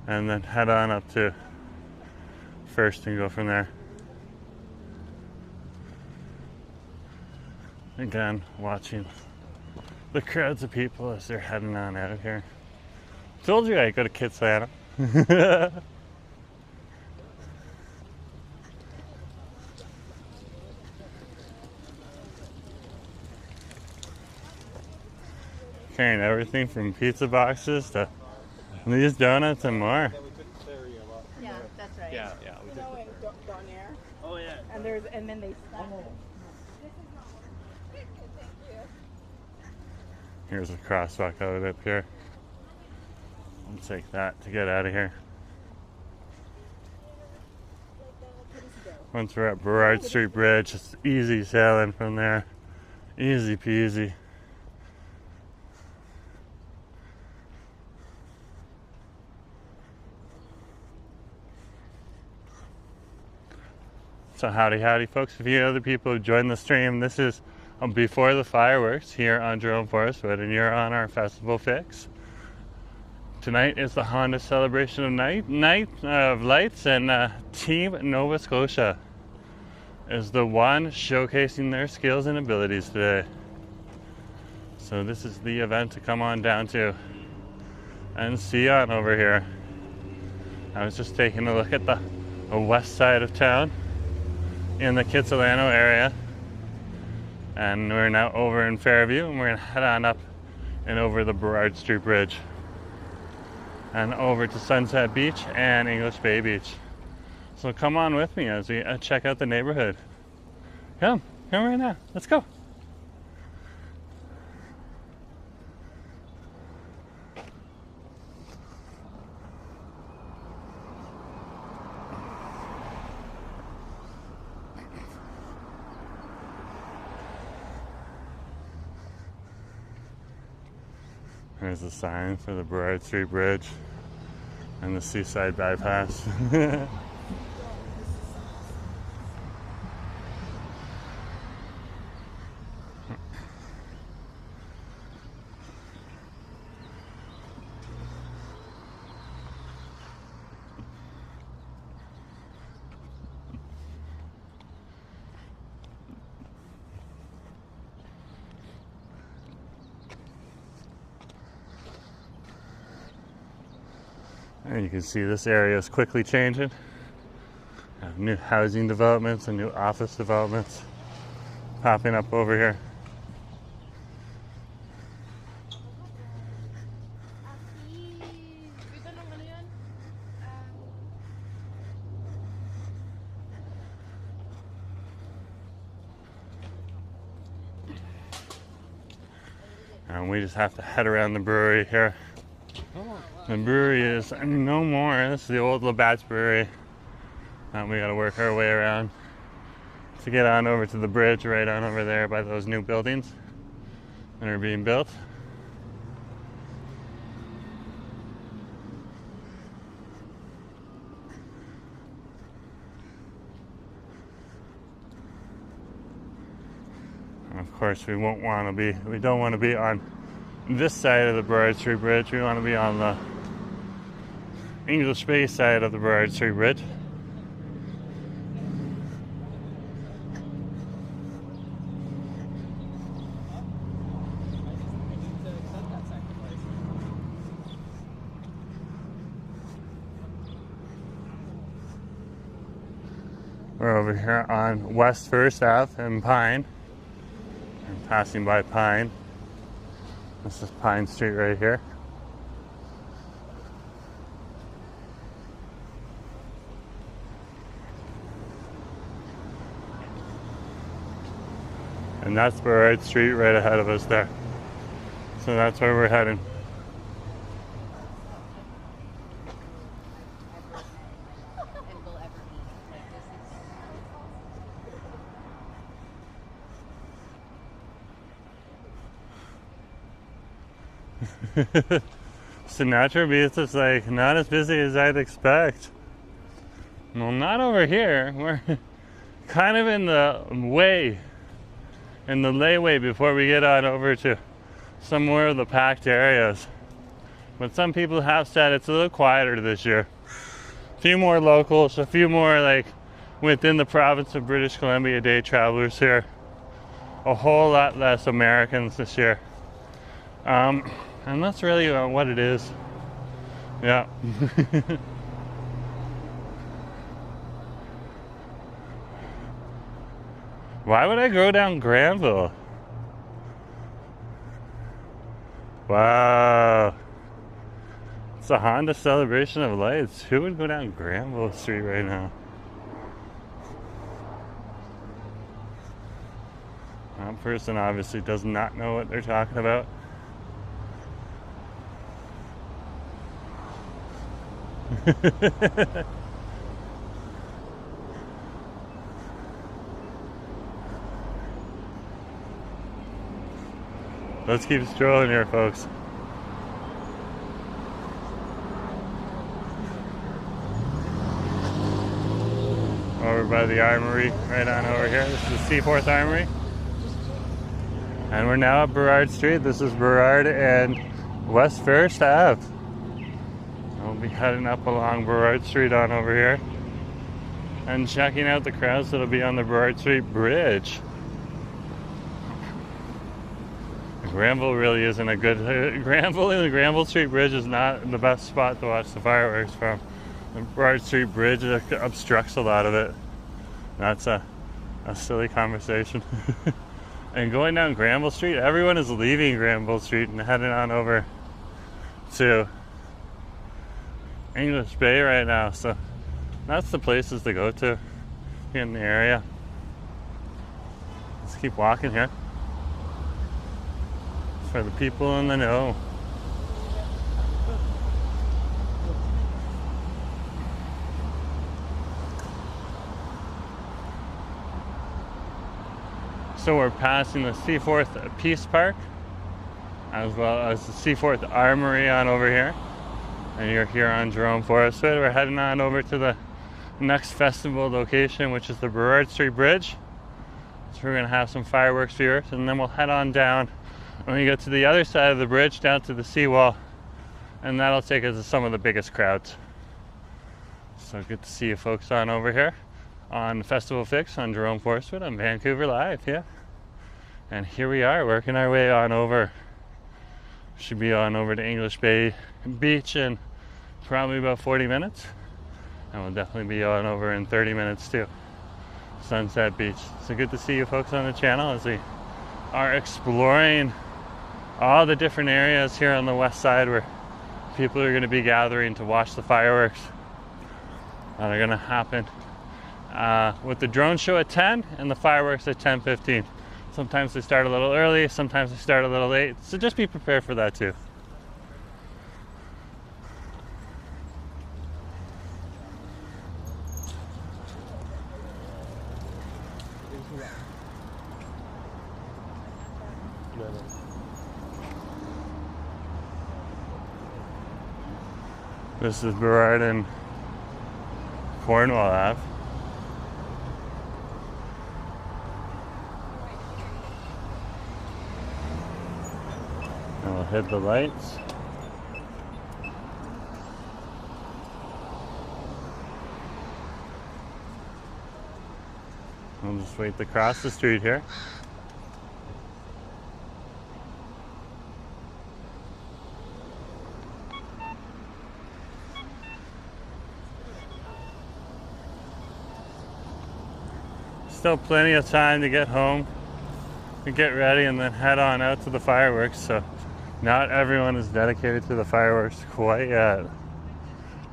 and then head on up to First and go from there. Again, watching the crowds of people as they're heading on out of here. Told you I'd go to Kitsilano. Carrying everything from pizza boxes to these donuts and more. Yeah, we took the ferry a lot. Yeah, that's right. Yeah, we took In Vanier, Oh yeah. and then they stop. Here's a crosswalk out up here. I'll take that to get out of here. Once we're at Burrard Street Bridge, it's easy sailing from there. Easy peasy. So howdy folks, a few other people have joined the stream. This is before the fireworks here on Jerome Forest Wood, and you're on our festival fix. Tonight is the Honda Celebration of Night of Lights, and Team Nova Scotia is the one showcasing their skills and abilities today. So this is the event to come on down to and see on over here. I was just taking a look at the west side of town in the Kitsilano area, and we're now over in Fairview, and we're gonna head on up and over the Burrard Street Bridge and over to Sunset Beach and English Bay Beach. So come on with me as we check out the neighborhood. Come right now, let's go. There's a sign for the Burrard Street Bridge and the Seaside Bypass. And you can see this area is quickly changing. New housing developments and new office developments popping up over here. And we just have to head around the brewery here. The brewery is no more. This is the old Labatt's Brewery. And we gotta work our way around to get on over to the bridge right on over there by those new buildings that are being built. And of course, we don't want to be on this side of the Burrard Street Bridge. We want to be on the English Bay side of the Burrard Street Bridge. We're over here on West First Ave and Pine. I'm passing by Pine. This is Pine Street right here. And that's Burrard Street right ahead of us there. So that's where we're heading. Sinatra Beach is like not as busy as I'd expect. Well, not over here. We're kind of in the layway before we get on over to some more of the packed areas. But some people have said it's a little quieter this year. A few more locals, a few more like within the province of British Columbia day travelers here. A whole lot less Americans this year. And that's really what it is. Yeah. Why would I go down Granville? Wow. It's a Honda Celebration of Lights. Who would go down Granville Street right now? That person obviously does not know what they're talking about. Let's keep strolling here, folks. Over by the Armory, right on over here. This is the Seaforth Armory. And we're now at Burrard Street. This is Burrard and West First Ave. We'll be heading up along Burrard Street on over here and checking out the crowds that'll be on the Burrard Street Bridge. Granville really isn't a good... Granville and the Granville Street Bridge is not the best spot to watch the fireworks from. The Burrard Street Bridge obstructs a lot of it. That's a silly conversation. And going down Granville Street, everyone is leaving Granville Street and heading on over to English Bay right now, so that's the places to go to in the area. Let's keep walking here for the people in the know. So we're passing the Seaforth Peace Park as well as the Seaforth Armory on over here. And you're here on Jerome Forest Way. We're heading on over to the next festival location, which is the Burrard Street Bridge. So we're gonna have some fireworks viewers, and then we'll head on down when we get to the other side of the bridge, down to the seawall, and that'll take us to some of the biggest crowds. So good to see you folks on over here on Festival Fix on Jerome Forest Way on Vancouver Live, yeah. And here we are, working our way on over. Should be on over to English Bay Beach and probably about 40 minutes. And we'll definitely be on over in 30 minutes too. Sunset Beach. So good to see you folks on the channel as we are exploring all the different areas here on the west side where people are going to be gathering to watch the fireworks that are going to happen with the drone show at 10 and the fireworks at 10:15. Sometimes they start a little early, sometimes they start a little late, so just be prepared for that too. This is Burrard and Cornwall Ave. And we'll hit the lights. We'll just wait to cross the street here. Still plenty of time to get home, to get ready, and then head on out to the fireworks. So not everyone is dedicated to the fireworks quite yet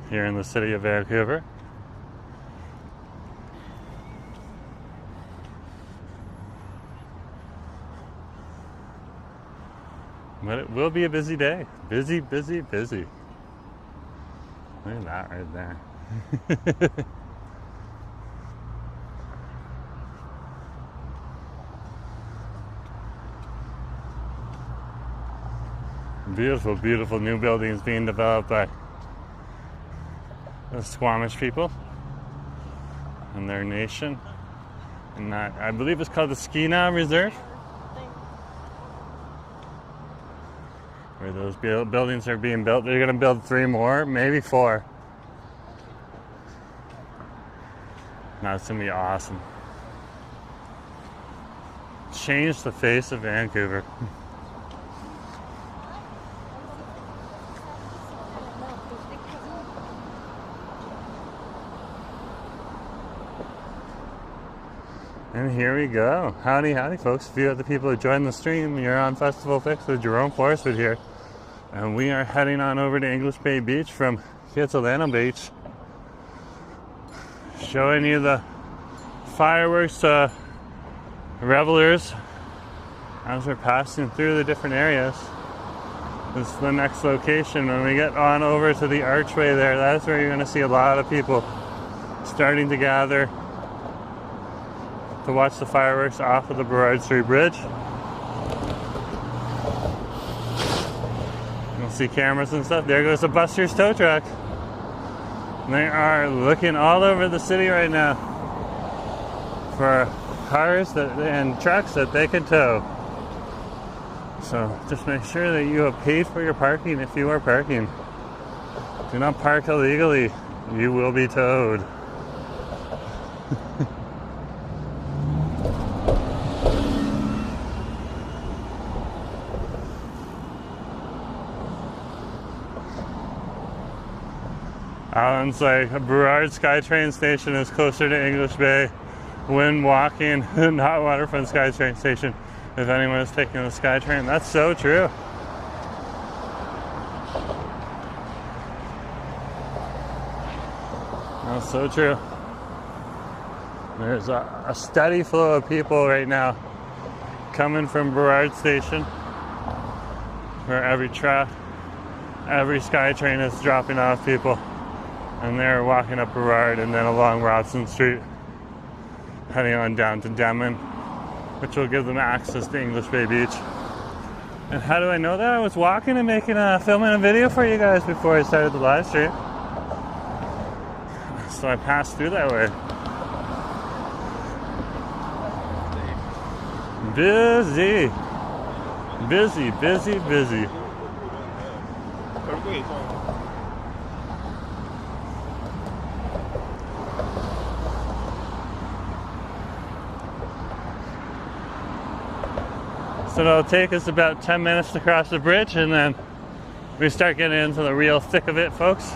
here in the city of Vancouver. But it will be a busy day. Busy, busy, busy. Look at that right there. Beautiful, beautiful new buildings being developed by the Squamish people and their nation. And that, I believe it's called the Skeena Reserve, where those buildings are being built. They're going to build 3 more, maybe 4. Now it's going to be awesome. Change the face of Vancouver. And here we go. Howdy, howdy, folks. A few of the people who joined the stream, you're on Festival Fix with Jerome Forestwood here. And we are heading on over to English Bay Beach from Kitsilano Beach. Showing you the fireworks revelers as we're passing through the different areas. This is the next location. When we get on over to the archway there, that's where you're going to see a lot of people starting to gather to watch the fireworks off of the Burrard Bridge. You'll see cameras and stuff. There goes the Buster's tow truck. They are looking all over the city right now for cars and trucks that they can tow. So just make sure that you have paid for your parking if you are parking. Do not park illegally. You will be towed. Alan's like, Burrard SkyTrain station is closer to English Bay when walking, not Waterfront SkyTrain station, if anyone is taking the SkyTrain. That's so true. That's so true. There's a steady flow of people right now coming from Burrard Station, where every truck, every SkyTrain is dropping off people. And they're walking up Burrard and then along Robson Street, heading on down to Denman, which will give them access to English Bay Beach. And how do I know that? I was walking and filming a video for you guys before I started the live stream. So I passed through that way. Busy. Busy, busy, busy. So it'll take us about 10 minutes to cross the bridge, and then we start getting into the real thick of it, folks.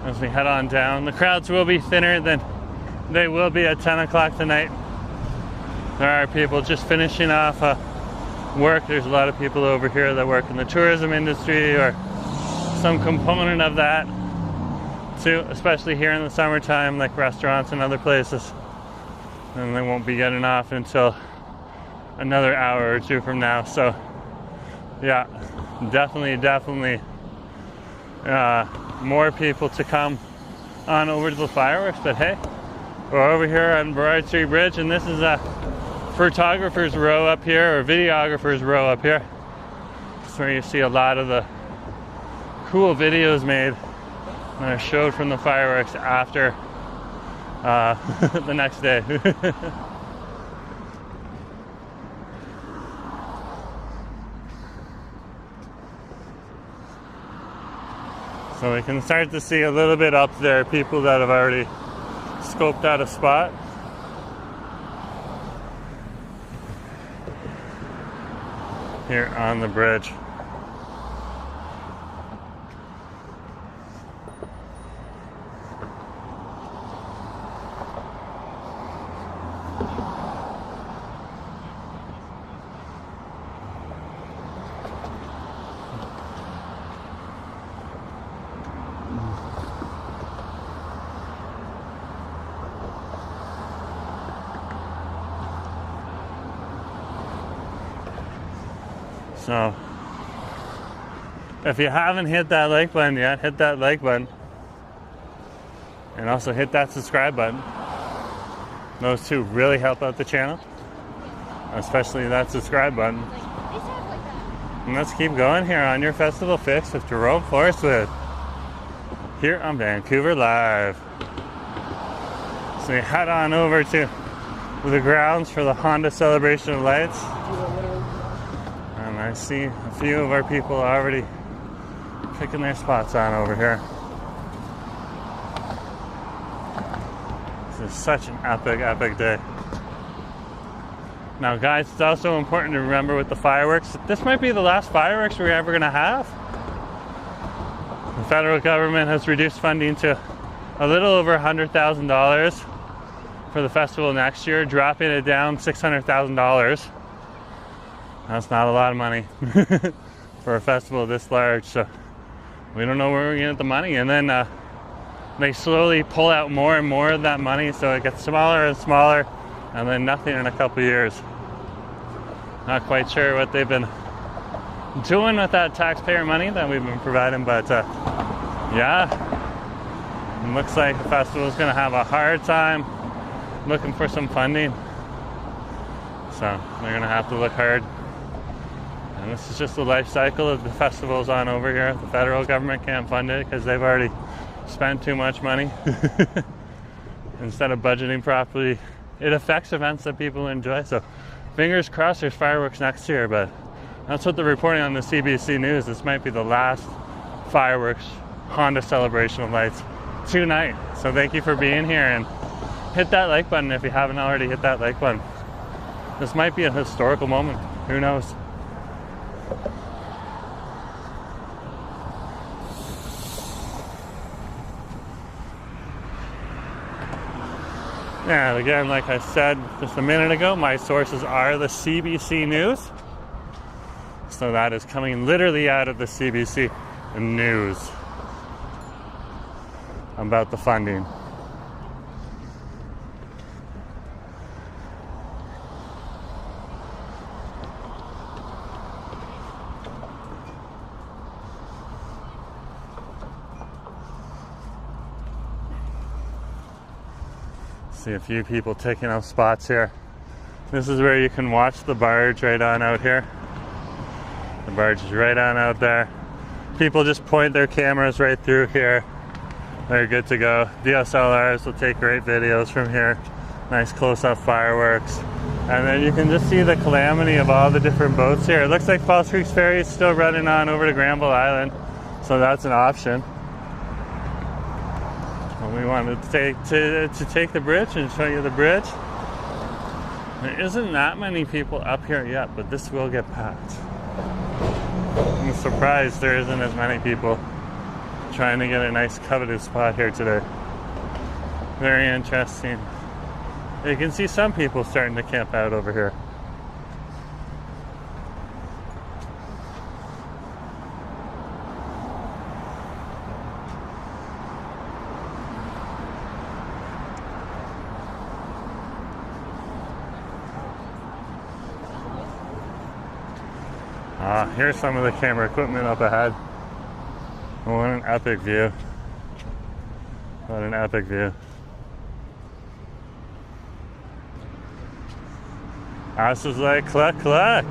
as we head on down. The crowds will be thinner than they will be at 10 o'clock tonight. There are people just finishing off work. There's a lot of people over here that work in the tourism industry or some component of that too, especially here in the summertime, like restaurants and other places. And they won't be getting off until another hour or two from now. So yeah, definitely more people to come on over to the fireworks. But hey, we're over here on Burrard Bridge, and this is a photographer's row up here, or videographer's row up here. It's where you see a lot of the cool videos made that are showed from the fireworks after the next day. So we can start to see a little bit up there, people that have already scoped out a spot. Here on the bridge. So, if you haven't hit that like button yet, hit that like button. And also hit that subscribe button. Those two really help out the channel. Especially that subscribe button. And let's keep going here on your festival fix with Jerome Forestwood. Here on Vancouver Live. So we head on over to the grounds for the Honda Celebration of Lights. I see a few of our people already picking their spots on over here. This is such an epic day. Now guys, it's also important to remember with the fireworks, this might be the last fireworks we're ever going to have. The federal government has reduced funding to a little over $100,000 for the festival next year, dropping it down $600,000. That's not a lot of money for a festival this large, so we don't know where we're going to get the money. And then they slowly pull out more and more of that money, so it gets smaller and smaller, and then nothing in a couple years. Not quite sure what they've been doing with that taxpayer money that we've been providing, but yeah, it looks like the festival is going to have a hard time looking for some funding. So they're going to have to look hard. And this is just the life cycle of the festivals on over here. The federal government can't fund it because they've already spent too much money. Instead of budgeting properly, it affects events that people enjoy. So fingers crossed there's fireworks next year, but that's what they're reporting on the CBC News. This might be the last fireworks Honda Celebration of Lights tonight. So thank you for being here, and hit that like button if you haven't already hit that like button. This might be a historical moment. Who knows? And again, like I said just a minute ago, my sources are the CBC News. So that is coming literally out of the CBC News about the funding. See a few people taking up spots here. This is where you can watch the barge right on out here. The barge is right on out there. People just point their cameras right through here. They're good to go. DSLRs will take great videos from here. Nice close-up fireworks. And then you can just see the calamity of all the different boats here. It looks like Falls Creek's Ferry is still running on over to Granville Island, so that's an option. We wanted to take the bridge and show you the bridge. There isn't that many people up here yet, but this will get packed. I'm surprised there isn't as many people trying to get a nice coveted spot here today. Very interesting. You can see some people starting to camp out over here. Here's some of the camera equipment up ahead. What an epic view. What an epic view. Ass is like, cluck, cluck.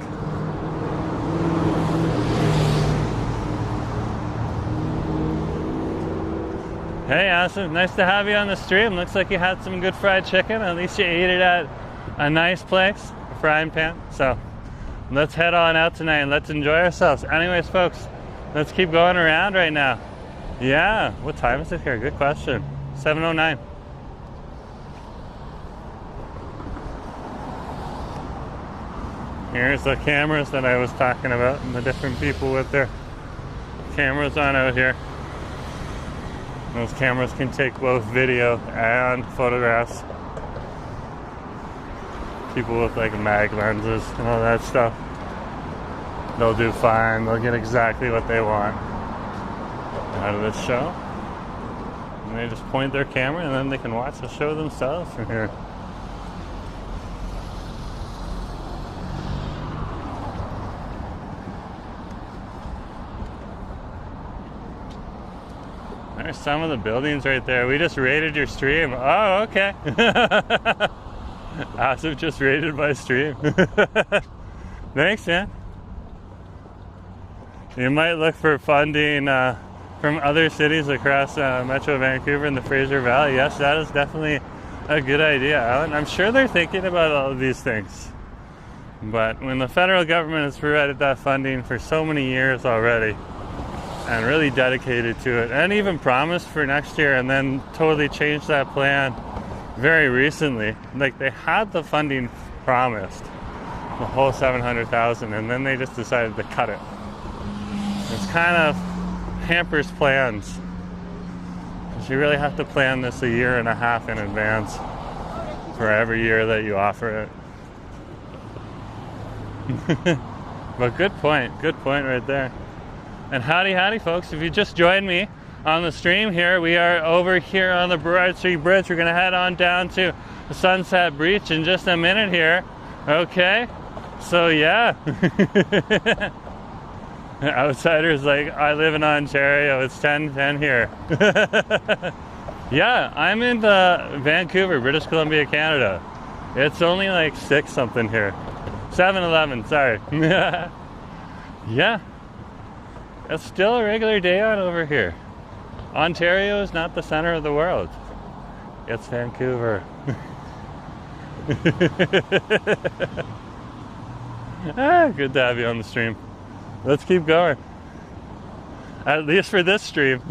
Hey, Asa, nice to have you on the stream. Looks like you had some good fried chicken. At least you ate it at a nice place, a frying pan. So let's head on out tonight and let's enjoy ourselves. Anyways, folks, let's keep going around right now. Yeah, what time is it here? Good question. 7:09. Here's the cameras that I was talking about and the different people with their cameras on out here. Those cameras can take both video and photographs. People with like mag lenses and all that stuff, they'll do fine. They'll get exactly what they want out of this show. And they just point their camera and then they can watch the show themselves from here. There's some of the buildings right there. We just rated your stream. Oh, okay. Asif just rated my stream. Thanks, man. You might look for funding from other cities across Metro Vancouver and the Fraser Valley. Yes, that is definitely a good idea, Alan. I'm sure they're thinking about all of these things. But when the federal government has provided that funding for so many years already, and really dedicated to it, and even promised for next year, and then totally changed that plan very recently. Like, they had the funding promised, the whole 700,000, and then they just decided to cut it. It's kind of hampers plans, because you really have to plan this a year and a half in advance for every year that you offer it. But good point right there. And howdy folks, if you just joined me on the stream here, we are over here on the Burrard Bridge. We're going to head on down to the Sunset Beach in just a minute here. Okay, so yeah. Outsiders like, I live in Ontario, it's 10:10 here. Yeah, I'm in Vancouver, British Columbia, Canada. It's only like 6 something here. 7:11, sorry. Yeah. It's still a regular day on over here. Ontario is not the center of the world. It's Vancouver. Good to have you on the stream. Let's keep going. At least for this stream.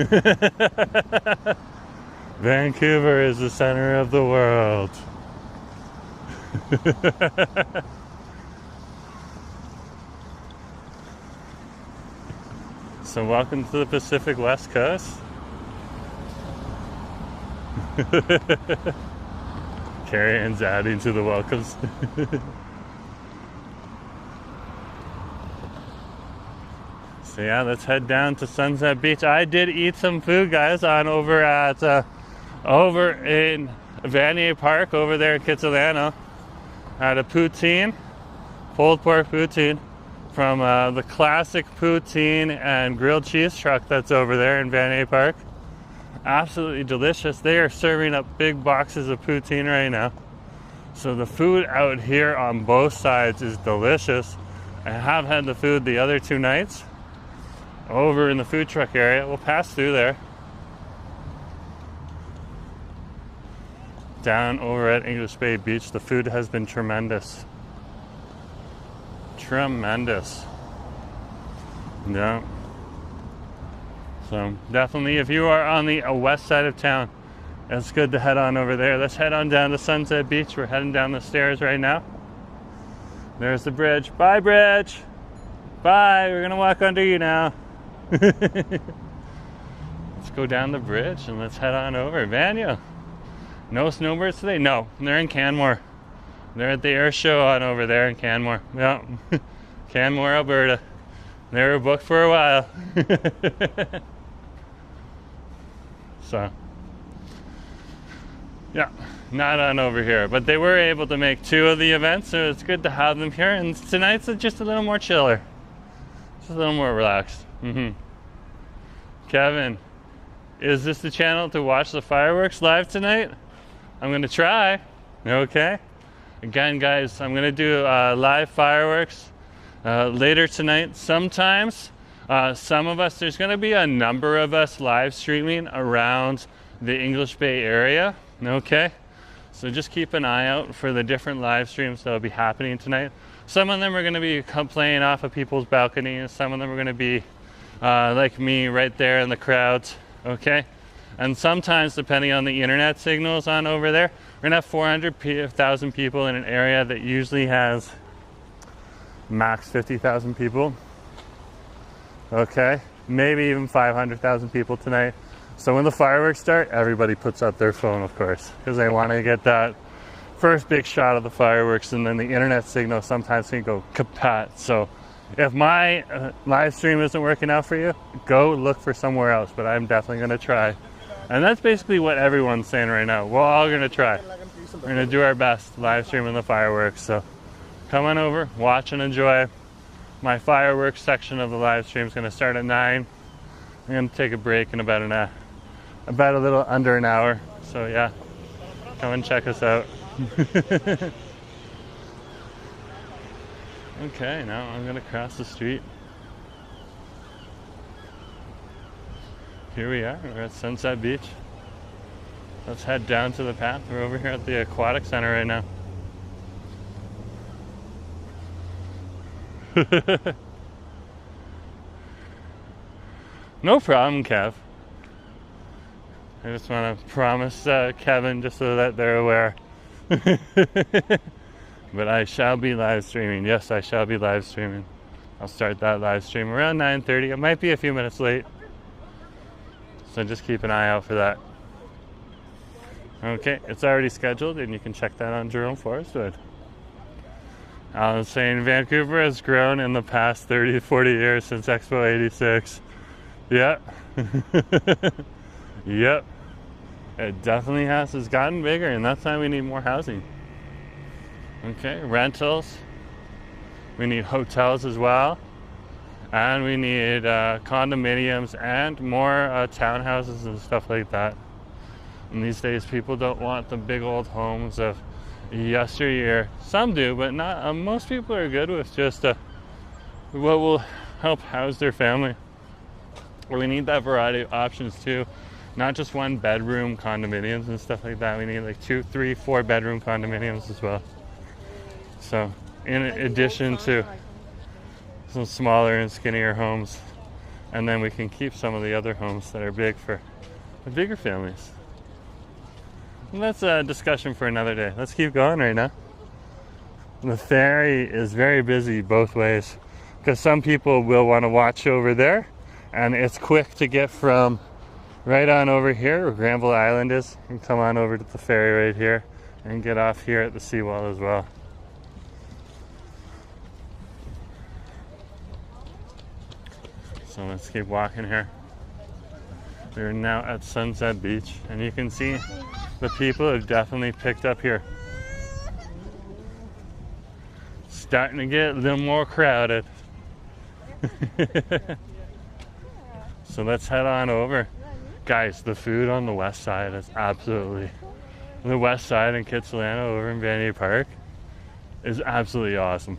Vancouver is the center of the world. So welcome to the Pacific West Coast. Carrie-Ann's adding to the welcomes. So yeah, let's head down to Sunset Beach. I did eat some food, guys, on over in Vanier Park over there in Kitsilano. I had a poutine, pulled pork poutine, from the classic poutine and grilled cheese truck that's over there in Vanier Park. Absolutely delicious. They are serving up big boxes of poutine right now. So the food out here on both sides is delicious. I have had the food the other 2 nights over in the food truck area. We'll pass through there. Down over at English Bay Beach, the food has been tremendous. Tremendous. Yeah. So definitely, if you are on the west side of town, it's good to head on over there. Let's head on down to Sunset Beach. We're heading down the stairs right now. There's the bridge. Bye, bridge. Bye. We're gonna walk under you now. It's go down the bridge and let's head on over. Vanier, no snowbirds today? No, they're in Canmore. They're at the air show on over there in Canmore. Yeah, Canmore, Alberta. They were booked for a while. So, yeah, not on over here. But they were able to make 2 of the events, so it's good to have them here. And tonight's just a little more chiller. Just a little more relaxed. Kevin, is this the channel to watch the fireworks live tonight? I'm going to try. Okay. Again, guys, I'm going to do live fireworks later tonight. Sometimes, some of us, there's going to be a number of us live streaming around the English Bay area. Okay. So just keep an eye out for the different live streams that will be happening tonight. Some of them are going to be playing off of people's balconies. Some of them are going to be like me right there in the crowds. Okay. And sometimes, depending on the internet signals on over there, we're going to have 400,000 people in an area that usually has max 50,000 people. Okay. Maybe even 500,000 people tonight. So when the fireworks start, everybody puts out their phone, of course, because they want to get that first big shot of the fireworks, and then the internet signal sometimes can go kapat. So if my live stream isn't working out for you, go look for somewhere else, but I'm definitely going to try. And that's basically what everyone's saying right now. We're all going to try. We're going to do our best live streaming the fireworks. So come on over, watch and enjoy. My fireworks section of the live stream is going to start at 9. I'm going to take a break in about a little under an hour. So yeah, come and check us out. Okay, now I'm going to cross the street. Here we are, we're at Sunset Beach. Let's head down to the path. We're over here at the Aquatic Center right now. No problem, Kev. I just want to promise Kevin, just so that they're aware. But I shall be live streaming. Yes, I shall be live streaming. I'll start that live stream around 9:30. It might be a few minutes late. So just keep an eye out for that. Okay, it's already scheduled, and you can check that on Jerome Forestwood. I was saying Vancouver has grown in the past 30 to 40 years since Expo 86. Yep. Yep. It definitely has. It's gotten bigger, and that's why we need more housing. Okay, rentals. We need hotels as well. And we need condominiums and more townhouses and stuff like that. And these days, people don't want the big old homes of yesteryear. Some do, but not. Most people are good with just what will help house their family. We need that variety of options too. Not just 1 bedroom condominiums and stuff like that. We need like 2, 3, 4 bedroom condominiums as well. So, in addition to some smaller and skinnier homes, and then we can keep some of the other homes that are big for the bigger families. And that's a discussion for another day. Let's keep going right now. The ferry is very busy both ways, because some people will want to watch over there, and it's quick to get from right on over here where Granville Island is, and come on over to the ferry right here and get off here at the seawall as well. So let's keep walking here. We're now at Sunset Beach, and you can see the people have definitely picked up here. Starting to get a little more crowded. So let's head on over. Guys, the food on the west side is absolutely... The west side in Kitsilano over in Vanier Park is absolutely awesome.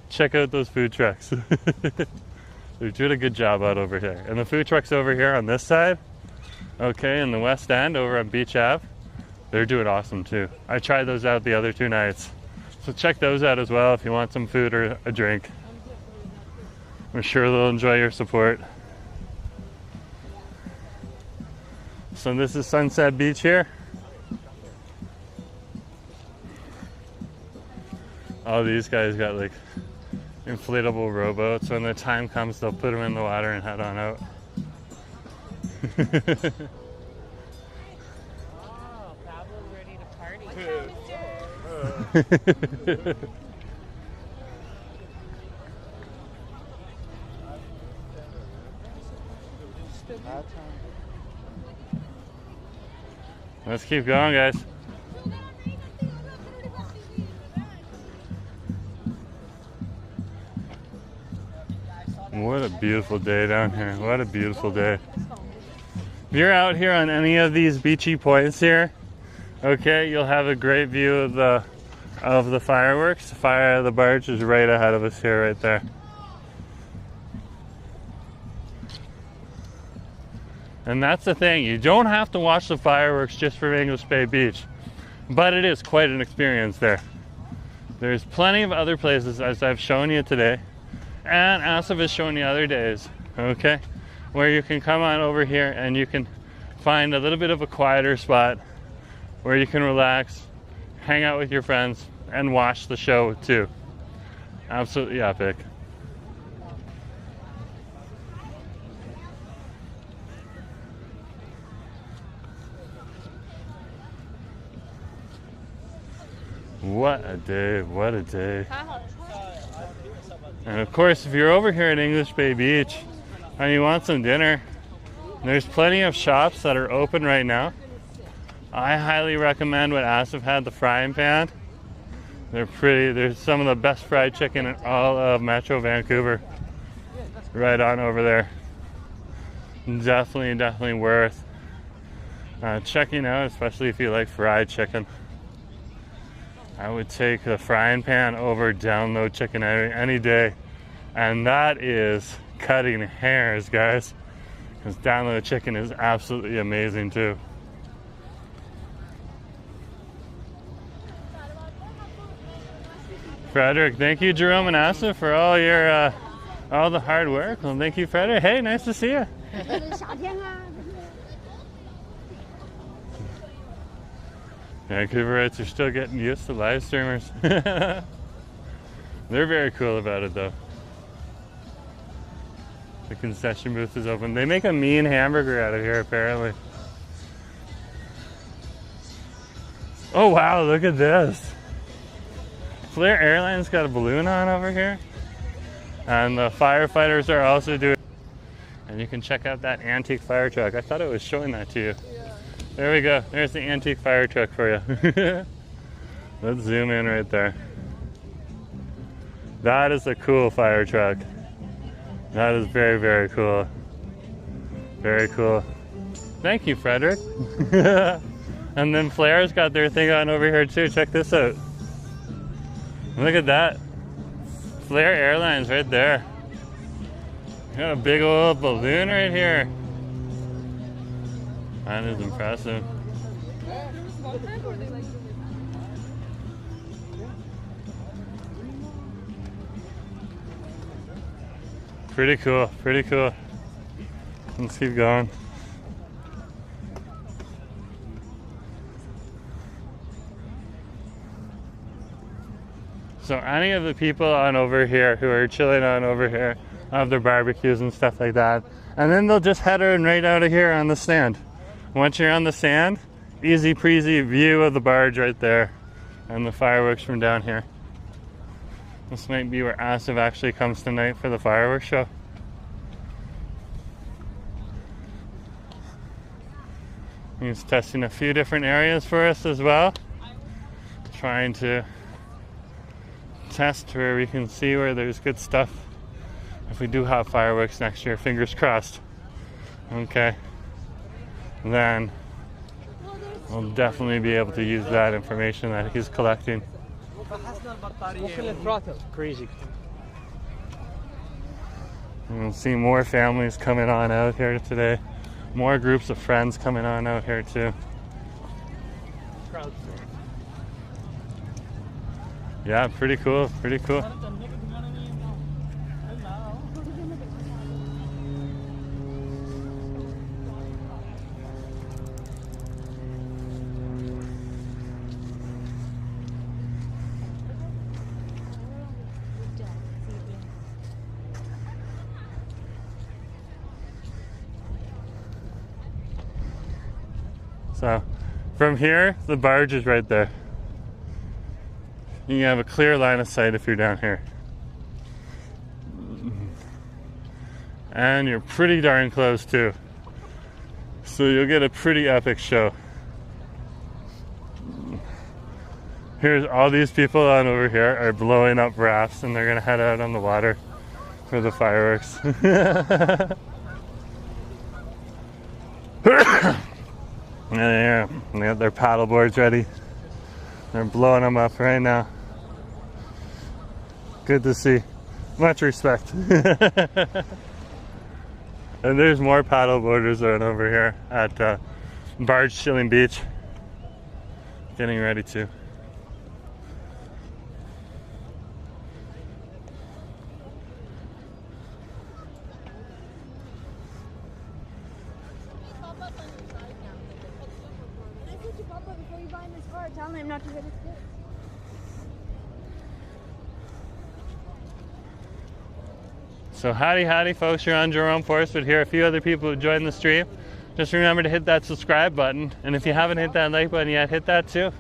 Check out those food trucks. They're doing a good job out over here. And the food trucks over here on this side, okay, in the West End over on Beach Ave, they're doing awesome too. I tried those out the other 2 nights. So check those out as well if you want some food or a drink. I'm sure they'll enjoy your support. So this is Sunset Beach here. All these guys got like inflatable rowboats. When the time comes, they'll put them in the water and head on out. Oh, Pablo's ready to party. Let's keep going, guys. What a beautiful day down here. What a beautiful day. If you're out here on any of these beachy points here, okay, you'll have a great view of the fireworks. The barge is right ahead of us here, right there. And that's the thing, you don't have to watch the fireworks just for English Bay Beach, but it is quite an experience there. There's plenty of other places, as I've shown you today, and Asif has shown you other days, okay, where you can come on over here and you can find a little bit of a quieter spot where you can relax, hang out with your friends, and watch the show too. Absolutely epic. What a day, what a day. And of course, if you're over here at English Bay Beach and you want some dinner, there's plenty of shops that are open right now. I highly recommend what Asif had, the frying pan. There's some of the best fried chicken in all of Metro Vancouver. Right on over there. Definitely worth checking out, especially if you like fried chicken. I would take the frying pan over download chicken any day. And that is cutting hairs, guys. Because download chicken is absolutely amazing too. Frederick, thank you, Jerome and Asif, for all your all the hard work. Well, thank you, Frederick. Hey, nice to see you. Vancouverites are still getting used to live streamers. They're very cool about it though. The concession booth is open. They make a mean hamburger out of here apparently. Oh wow, look at this. Flair Airlines got a balloon on over here. And the firefighters are also doing. And you can check out that antique fire truck. I thought it was showing that to you. There we go. There's the antique fire truck for you. Let's zoom in right there. That is a cool fire truck. That is very cool. Very cool. Thank you, Frederick. And then Flair's got their thing on over here too. Check this out. Look at that. Flair Airlines right there. Got a big old balloon right here. That is impressive. Pretty cool, pretty cool. Let's keep going. So any of the people on over here who are chilling on over here have their barbecues and stuff like that. And then they'll just head on right out of here on the stand. Once you're on the sand, easy breezy view of the barge right there and the fireworks from down here. This might be where Asif actually comes tonight for the fireworks show. He's testing a few different areas for us as well. Trying to test where we can see where there's good stuff. If we do have fireworks next year, fingers crossed. Okay. Then we'll definitely be able to use that information that he's collecting. Crazy. And we'll see more families coming on out here today. More groups of friends coming on out here too. Yeah, pretty cool, pretty cool. So from here, the barge is right there. You have a clear line of sight if you're down here. And you're pretty darn close too. So you'll get a pretty epic show. Here's all these people on over here are blowing up rafts, and they're gonna head out on the water for the fireworks. Yeah, they got their paddle boards ready. They're blowing them up right now. Good to see. Much respect. And there's more paddle boarders right over here at Barge Chilling Beach. Getting ready to. Tell him not to hit his stick. So howdy folks, you're on Jerome Forest with here. A few other people who joined the stream. Just remember to hit that subscribe button, and if you haven't hit that like button yet, hit that too.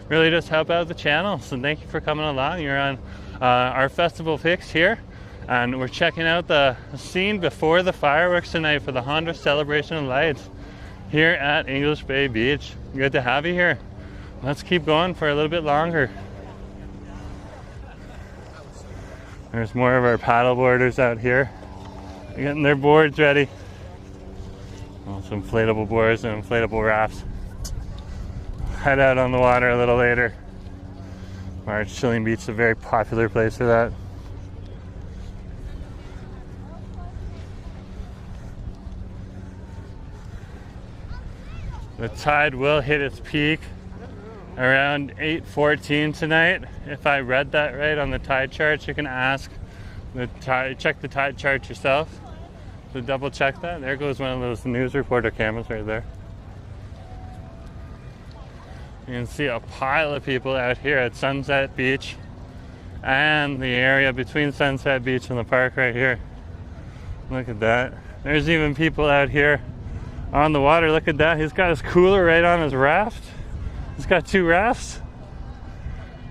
Really just help out the channel. So thank you for coming along. You're on our festival fix here, and we're checking out the scene before the fireworks tonight for the Honda Celebration of Lights here at English Bay Beach. Good to have you here. Let's keep going for a little bit longer. There's more of our paddle boarders out here. They're getting their boards ready. Well, some inflatable boards and inflatable rafts. Head out on the water a little later. Barge Chilling Beach is a very popular place for that. The tide will hit its peak around 8:14 tonight. If I read that right on the tide charts, you can ask the tide, check the tide chart yourself to double check that. There goes one of those news reporter cameras right there. You can see a pile of people out here at Sunset Beach and the area between Sunset Beach and the park right here. Look at that. There's even people out here on the water. Look at that. He's got his cooler right on his raft. He's got 2 rafts.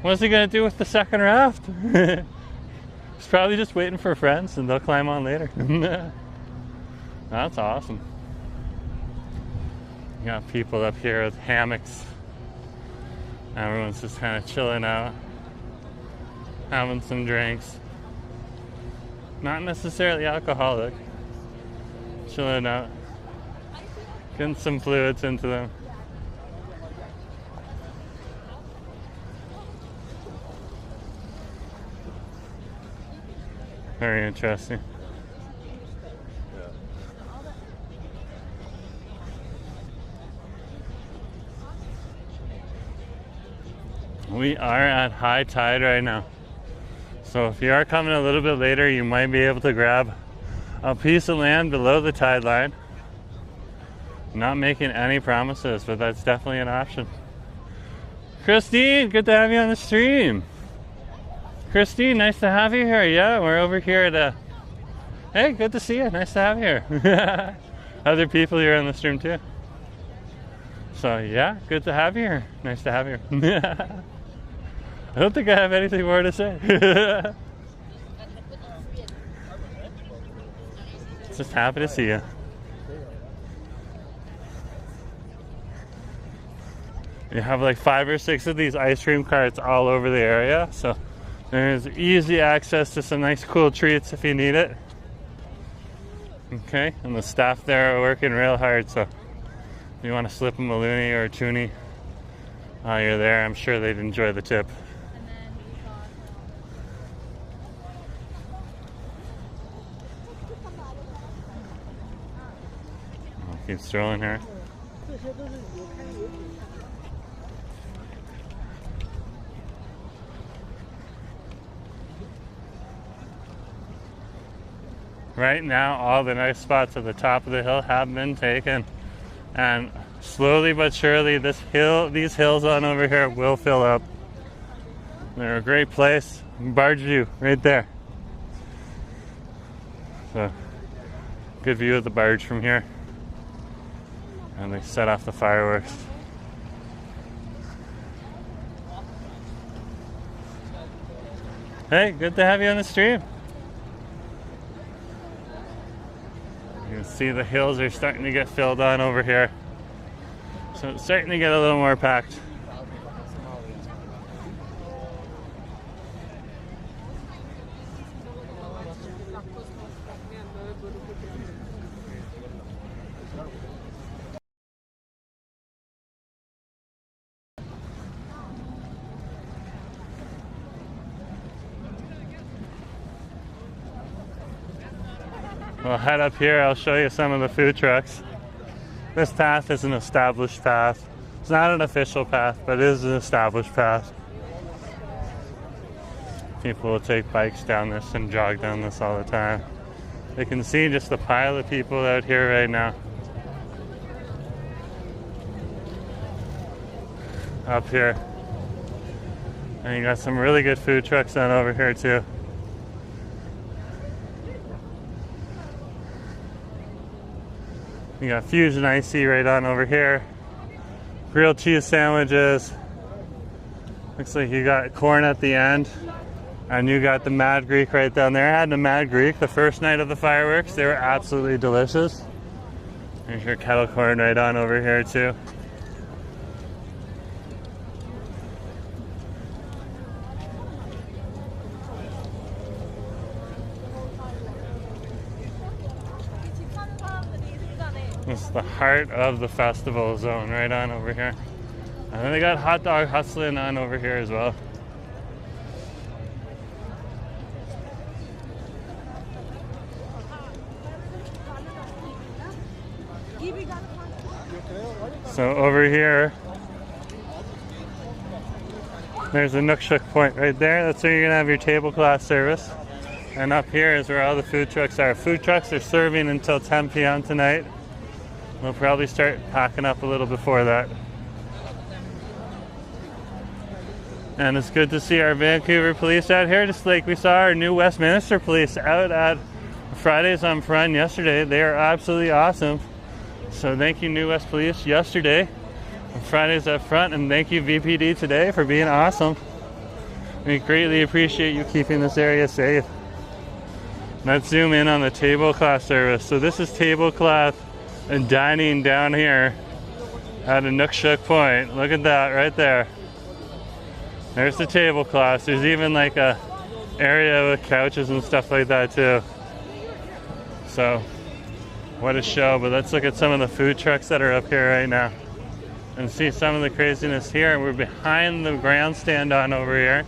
What's he gonna do with the second raft? He's probably just waiting for friends and they'll climb on later. That's awesome. You got people up here with hammocks. Everyone's just kind of chilling out, having some drinks. Not necessarily alcoholic. Chilling out. Getting some fluids into them. Very interesting. We are at high tide right now. So if you are coming a little bit later, you might be able to grab a piece of land below the tide line. Not making any promises, but that's definitely an option. Christine, good to have you on the stream. Christine, nice to have you here. Yeah, we're over here at hey, good to see you. Nice to have you here. Other people here on the stream too. So yeah, good to have you here. Nice to have you here. I don't think I have anything more to say. Just happy to see you. You have like 5 or 6 of these ice cream carts all over the area, so there's easy access to some nice cool treats if you need it. Okay, and the staff there are working real hard, so if you want to slip them a loonie or a toonie while you're there, I'm sure they'd enjoy the tip. I'll keep strolling here. Right now, all the nice spots at the top of the hill have been taken, and slowly but surely, these hills on over here will fill up. They're a great place. Barge view right there. So, good view of the barge from here, and they set off the fireworks. Hey, good to have you on the stream. You can see the hills are starting to get filled on over here. So it's starting to get a little more packed. We'll head up here, I'll show you some of the food trucks. This path is an established path. It's not an official path, but it is an established path. People will take bikes down this and jog down this all the time. You can see just the pile of people out here right now. Up here. And you got some really good food trucks on over here too. You got Fusion Icy right on over here. Grilled cheese sandwiches. Looks like you got corn at the end. And you got the Mad Greek right down there. I had the Mad Greek the first night of the fireworks. They were absolutely delicious. There's your kettle corn right on over here too. This is the heart of the festival zone right on over here. And then they got hot dog hustling on over here as well. So over here, there's a Nookshuk point right there. That's where you're gonna have your tablecloth service. And up here is where all the food trucks are. Food trucks are serving until 10 p.m. tonight. We'll probably start packing up a little before that. And it's good to see our Vancouver police out here, just like we saw our new Westminster police out at Fridays on Front yesterday. They are absolutely awesome. So thank you, New West Police, yesterday. Fridays up front, and thank you, VPD, today for being awesome. We greatly appreciate you keeping this area safe. Let's zoom in on the tablecloth service. So this is tablecloth and dining down here at a Nookshuk point. Look at that right there. There's the tablecloth. There's even like a area with couches and stuff like that too. So what a show. But let's look at some of the food trucks that are up here right now and see some of the craziness here. We're behind the grandstand on over here.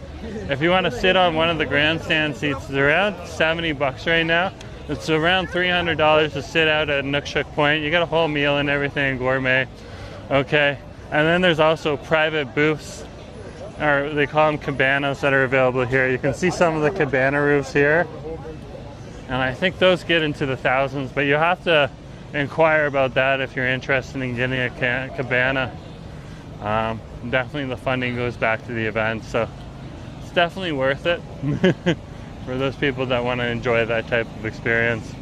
If you want to sit on one of the grandstand seats, it's around $70 right now. It's around $300 to sit out at Nookshuk Point. You get a whole meal and everything, gourmet. Okay, and then there's also private booths, or they call them cabanas, that are available here. You can see some of the cabana roofs here. And I think those get into the thousands, but you have to inquire about that if you're interested in getting a cabana. Definitely the funding goes back to the event, so it's definitely worth it for those people that want to enjoy that type of experience.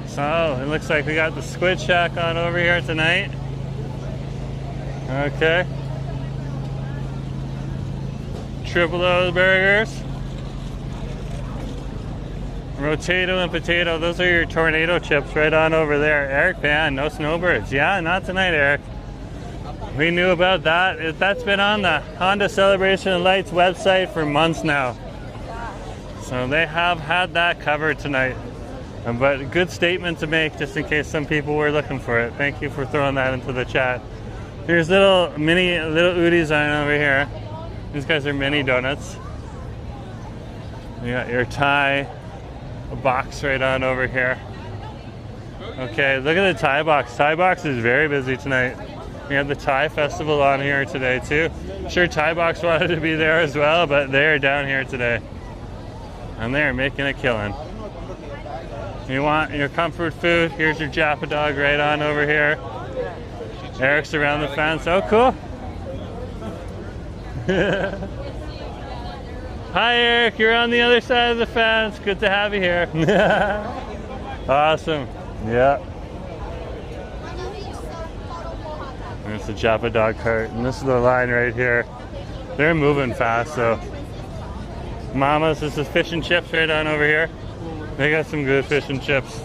So it looks like we got the Squid Shack on over here tonight. Okay. Triple O's burgers. Rotato and potato, those are your tornado chips right on over there. Eric Pan, no snowbirds. Yeah, not tonight, Eric. We knew about that. That's been on the Honda Celebration of Lights website for months now. So they have had that covered tonight. But a good statement to make just in case some people were looking for it. Thank you for throwing that into the chat. Here's little Udis on over here. These guys are mini donuts. You got your Thai box right on over here. Okay, look at the Thai box. Thai box is very busy tonight. We have the Thai festival on here today too. Sure, Thai box wanted to be there as well, but they're down here today. And they're making a killing. You want your comfort food? Here's your Japa dog right on over here. Eric's around the fence. Oh, cool. Hi, Eric. You're on the other side of the fence. Good to have you here. Awesome. Yeah. There's the Japa dog cart, and this is the line right here. They're moving fast, so. Mama's, this is fish and chips right on over here. They got some good fish and chips.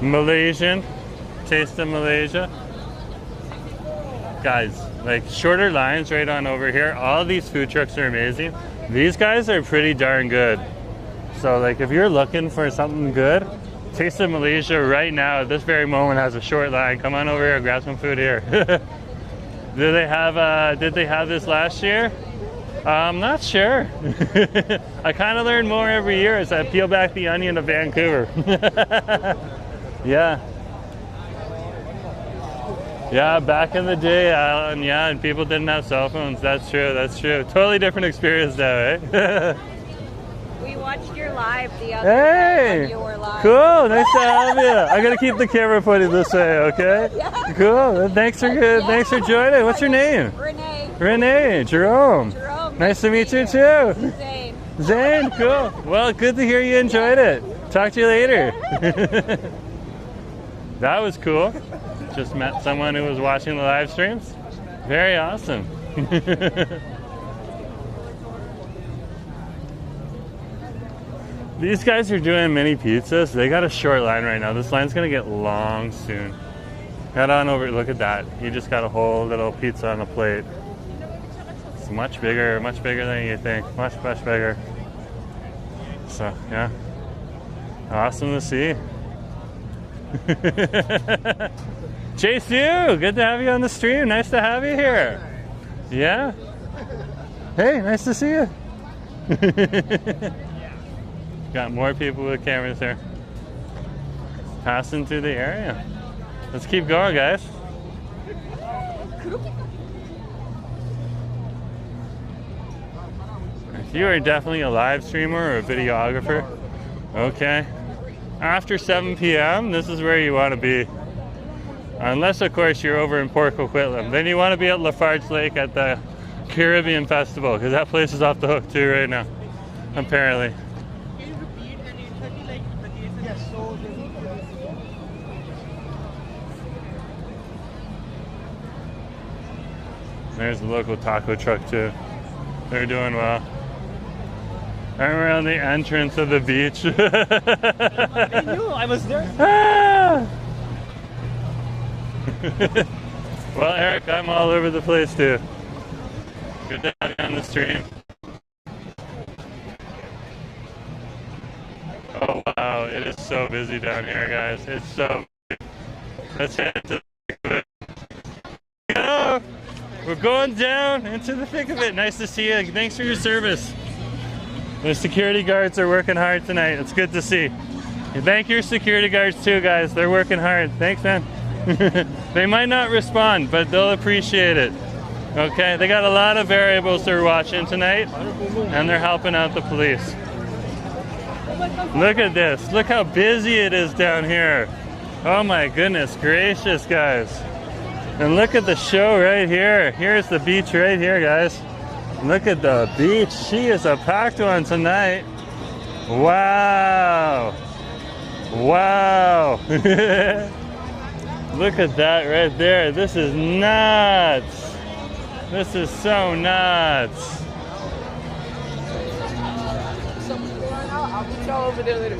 Malaysian, taste of Malaysia. Guys, like shorter lines right on over here. All these food trucks are amazing. These guys are pretty darn good. So like if you're looking for something good, Taste of Malaysia right now at this very moment has a short line. Come on over here, grab some food here. Did they have this last year? I'm not sure. I kind of learn more every year as I peel back the onion of Vancouver. Yeah. Yeah, back in the day, Alan, yeah, and people didn't have cell phones. That's true, that's true. Totally different experience now, eh? We watched your live the other Hey! night when you were live. Cool, nice to have you. I gotta keep the camera pointing this way, okay? Yeah. Cool, thanks for thanks for joining. What's your name? Renee. Renee, Jerome. Jerome. Nice to meet you too. Zane. Zane, cool. Well, good to hear you enjoyed it. Talk to you later. That was cool. Just met someone who was watching the live streams. Very awesome. These guys are doing mini pizzas. They got a short line right now. This line's gonna get long soon. Head on over, look at that. He just got a whole little pizza on a plate. It's much bigger than you think. Much bigger. So, yeah. Awesome to see. Chase you, good to have you on the stream. Nice to have you here. Yeah. Hey, nice to see you. Got more people with cameras here. Passing through the area. Let's keep going, guys. If you are definitely a live streamer or a videographer, okay. After 7 p.m., this is where you want to be. Unless, of course, you're over in Port Coquitlam. Then you want to be at Lafarge Lake at the Caribbean Festival, because that place is off the hook too right now, apparently. Can you repeat and exactly like the case? Yes, so There's the local taco truck too. They're doing well. I'm around the entrance of the beach. I knew I was there. Ah! Well, Eric, I'm all over the place too. Good to have you on the stream. Oh wow, it is so busy down here, guys. It's so busy. Let's head to the thick of it. Go! We're going down into the thick of it. Nice to see you. Thanks for your service. The security guards are working hard tonight. It's good to see. And thank your security guards too, guys. They're working hard. Thanks, man. They might not respond, but they'll appreciate it. Okay, they got a lot of variables they're watching tonight, and they're helping out the police. Look at this. Look how busy it is down here. Oh my goodness gracious, guys. And look at the show right here. Here's the beach right here, guys. Look at the beach. She is a packed one tonight. Wow. Wow. Look at that right there. This is nuts. This is so nuts. I'll meet y'all over there later.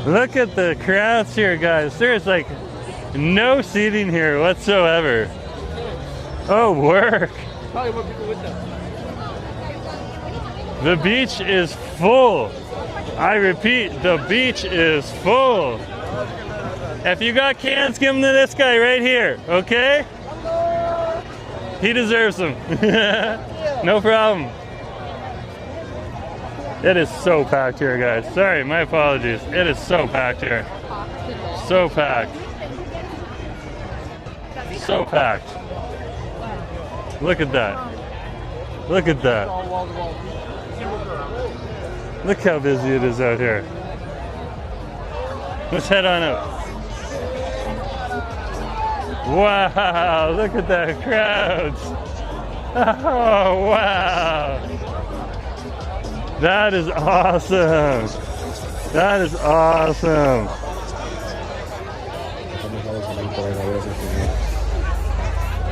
Look at the crowds here, guys. There's like no seating here whatsoever. Oh, work. Probably more people with them. The beach is full. I repeat, the beach is full. If you got cans, give them to this guy right here, okay? He deserves them. No problem. It is so packed here, guys. Sorry, my apologies. It is so packed here. So packed. So packed. Look at that. Look at that. Look how busy it is out here. Let's head on up. Wow, look at the crowds. Oh, wow. That is awesome. That is awesome.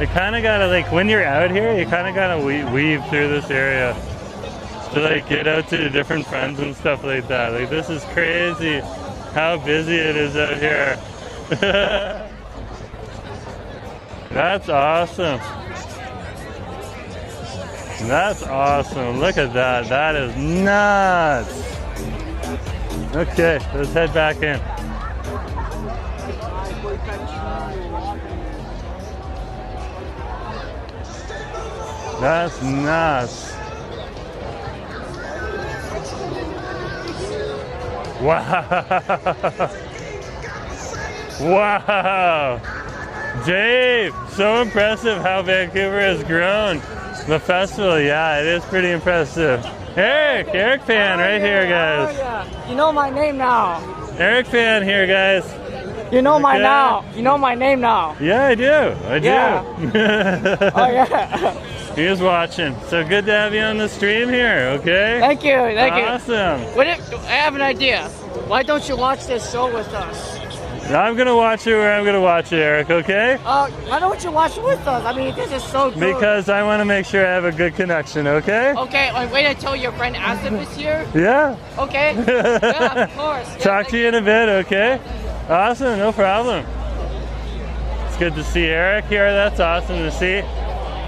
You kind of gotta, like, when you're out here, you kind of gotta weave through this area to, like, get out to different friends and stuff like that. Like, this is crazy how busy it is out here. That's awesome. That's awesome. Look at that. That is nuts. Okay, let's head back in. That's nuts. Wow. Wow. Dave, so impressive how Vancouver has grown. The festival, yeah, it is pretty impressive. Eric Fan right here, guys. Yeah. You know my name now. Eric Fan here, guys. You know my now. You know my name now. Yeah, I do. I do. Yeah. Oh yeah. He was watching. So good to have you on the stream here, okay? Thank you. Thank you. Awesome. I have an idea. Why don't you watch this show with us? I'm going to watch it where I'm going to watch it, Eric, okay? Why don't you watch it with us? I mean, this is so good. Because I want to make sure I have a good connection, okay? Okay, wait until your friend Asif is here. Yeah. Okay. Yeah, of course. Yeah, Talk to you in a bit, okay? Awesome, no problem. It's good to see Eric here. That's awesome to see.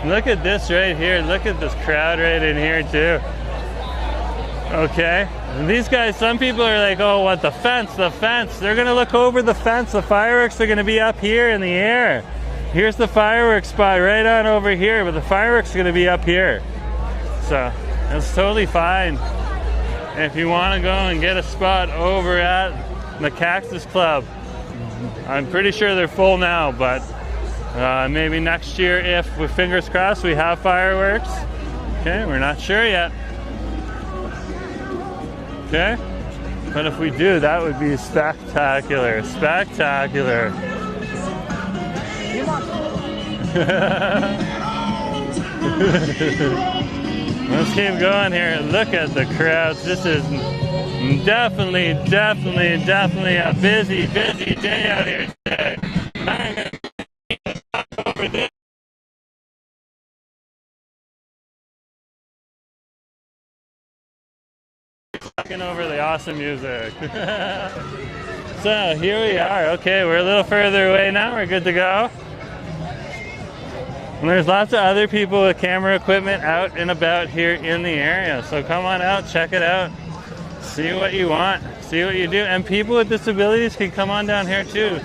Look at this right here. Look at this crowd right in here too. Okay. And these guys, some people are like, oh, what, the fence, the fence. They're going to look over the fence. The fireworks are going to be up here in the air. Here's the fireworks spot right on over here, but the fireworks are going to be up here. So that's totally fine. If you want to go and get a spot over at the Cactus Club, I'm pretty sure they're full now, but maybe next year, if, with fingers crossed, we have fireworks. Okay, we're not sure yet. Okay, but if we do, that would be spectacular. Spectacular. Let's keep going here. Look at the crowds. This is definitely a busy day out here today. I'm gonna over this. Talking over the awesome music. So here we are. Okay, we're a little further away now. We're good to go. And there's lots of other people with camera equipment out and about here in the area. So come on out, check it out, see what you want, see what you do. And people with disabilities can come on down here too.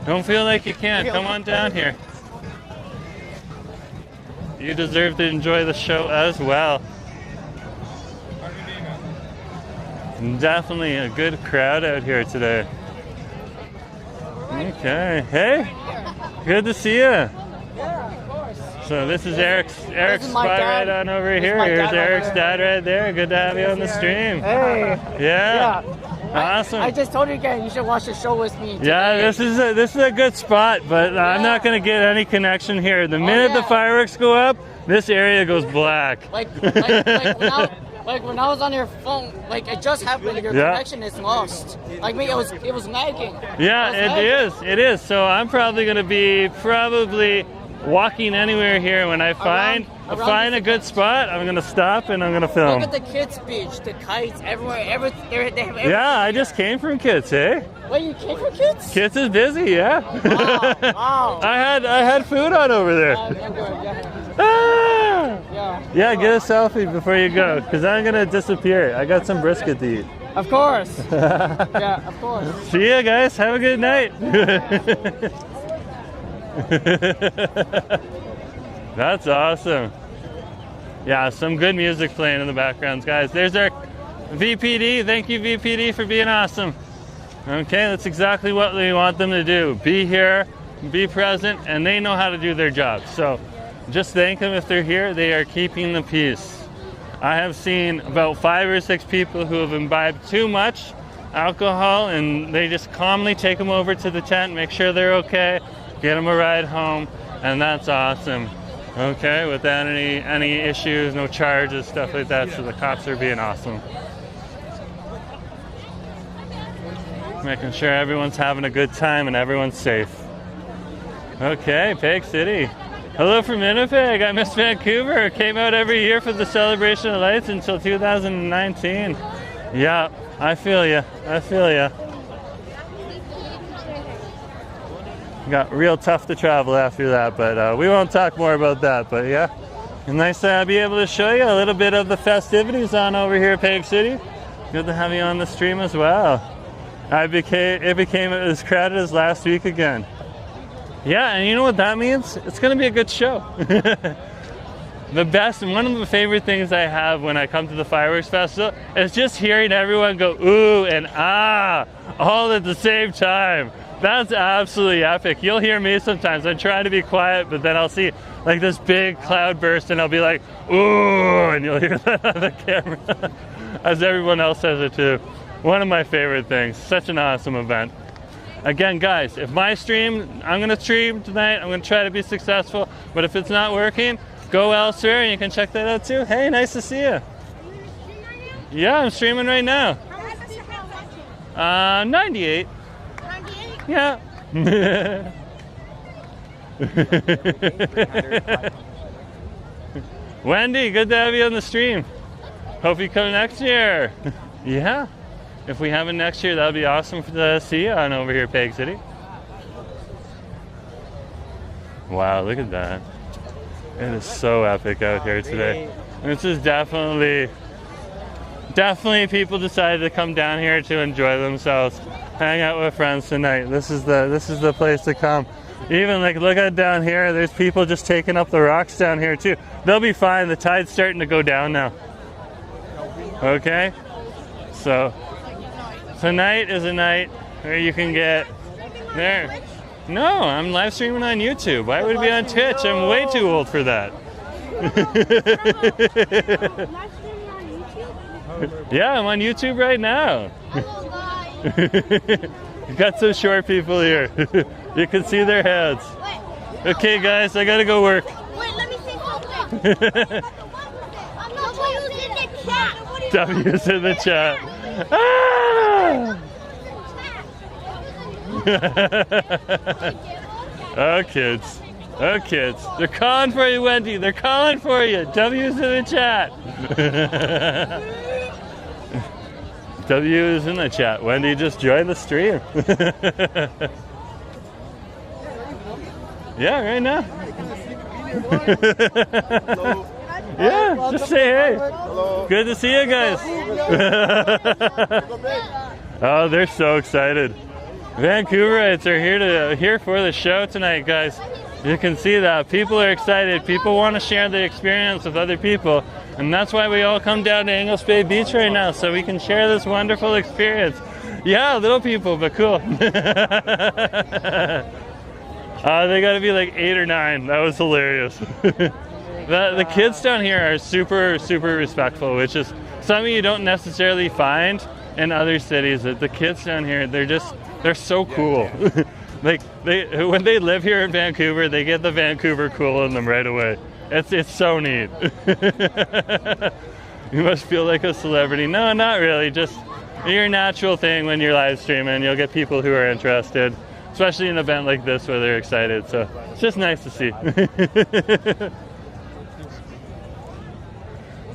Don't feel like you can't. Come on down here. You deserve to enjoy the show as well. Definitely a good crowd out here today. Okay, hey, good to see you. So this is Eric's spot right on over here. Here's Eric's dad right there. Good to have you on the stream. Hey. Yeah. Awesome. I just told you again, you should watch the show with me today. Yeah, this is a good spot, but I'm not going to get any connection here. The minute the fireworks go up, this area goes black. Like when I was on your phone, like it just happened, your connection is lost. Like me, it was lagging. Yeah, it is. So I'm probably going to be walking anywhere here. When I find a good spot, I'm going to stop and I'm going to film. Look at the kids' beach, the kites, everywhere. They have everything. Yeah, I just came from Kits, eh? Wait, you came from Kits? Kits is busy, yeah. Wow. I had food on over there. Yeah, get a selfie before you go, because I'm going to disappear. I got some brisket to eat. Of course. Yeah, of course. See ya, guys. Have a good night. That's awesome. Yeah, some good music playing in the background, guys. There's our VPD. Thank you, VPD, for being awesome. Okay, that's exactly what we want them to do. Be here, be present, and they know how to do their job. So just thank them if they're here. They are keeping the peace. I have seen about 5 or 6 people who have imbibed too much alcohol, and they just calmly take them over to the tent, make sure they're okay, get them a ride home, and that's awesome. Okay, without any issues, no charges, stuff like that. So the cops are being awesome. Making sure everyone's having a good time and everyone's safe. Okay, Peg City. Hello from Winnipeg. I miss Vancouver. Came out every year for the celebration of lights until 2019. Yeah, I feel ya. I feel ya. Got real tough to travel after that, but we won't talk more about that. But yeah, nice to be able to show you a little bit of the festivities on over here at Peg City. Good to have you on the stream as well. It became as crowded as last week again. Yeah, and you know what that means? It's going to be a good show. The best, and one of the favorite things I have when I come to the fireworks festival is just hearing everyone go ooh and ah all at the same time. That's absolutely epic. You'll hear me sometimes. I'm trying to be quiet, but then I'll see like this big cloud burst and I'll be like ooh, and you'll hear that on the camera as everyone else says it too. One of my favorite things. Such an awesome event. Again, guys, if my stream, I'm going to stream tonight. I'm going to try to be successful. But if it's not working, go elsewhere and you can check that out too. Hey, nice to see you. Yeah, I'm streaming right now. 98. 98? Yeah. Wendy, good to have you on the stream. Hope you come next year. Yeah. If we have it next year, that would be awesome to see you on over here at Peg City. Wow, look at that. It is so epic out here today. This is definitely people decided to come down here to enjoy themselves, hang out with friends tonight. This is the place to come. Even like look at down here, there's people just taking up the rocks down here too. They'll be fine. The tide's starting to go down now. Okay? So tonight is a night where you can get there. No, I'm live streaming on YouTube. Why would it be on Twitch? I'm way too old for that. Yeah, I'm on YouTube right now. You got some short people here. You can see their heads. Okay, guys, I gotta go work. Wait, let me see something. W's in the chat. Ah! Oh, kids. Oh, kids. They're calling for you, Wendy. They're calling for you. W's in the chat. W is in the chat. Wendy just joined the stream. Yeah, right now. Yeah, just say hey. Hello. Good to see you guys. Oh, they're so excited. Vancouverites are here for the show tonight, guys. You can see that people are excited. People want to share the experience with other people, and that's why we all come down to Ingles Bay Beach right now, so we can share this wonderful experience. Yeah, little people, but cool. They gotta be like 8 or 9. That was hilarious. The kids down here are super, super respectful, which is something you don't necessarily find in other cities. That the kids down here, they're so cool. Like when they live here in Vancouver, they get the Vancouver cool in them right away. It's so neat. You must feel like a celebrity. No, not really. Just your natural thing when you're live streaming. You'll get people who are interested, especially in an event like this where they're excited. So it's just nice to see.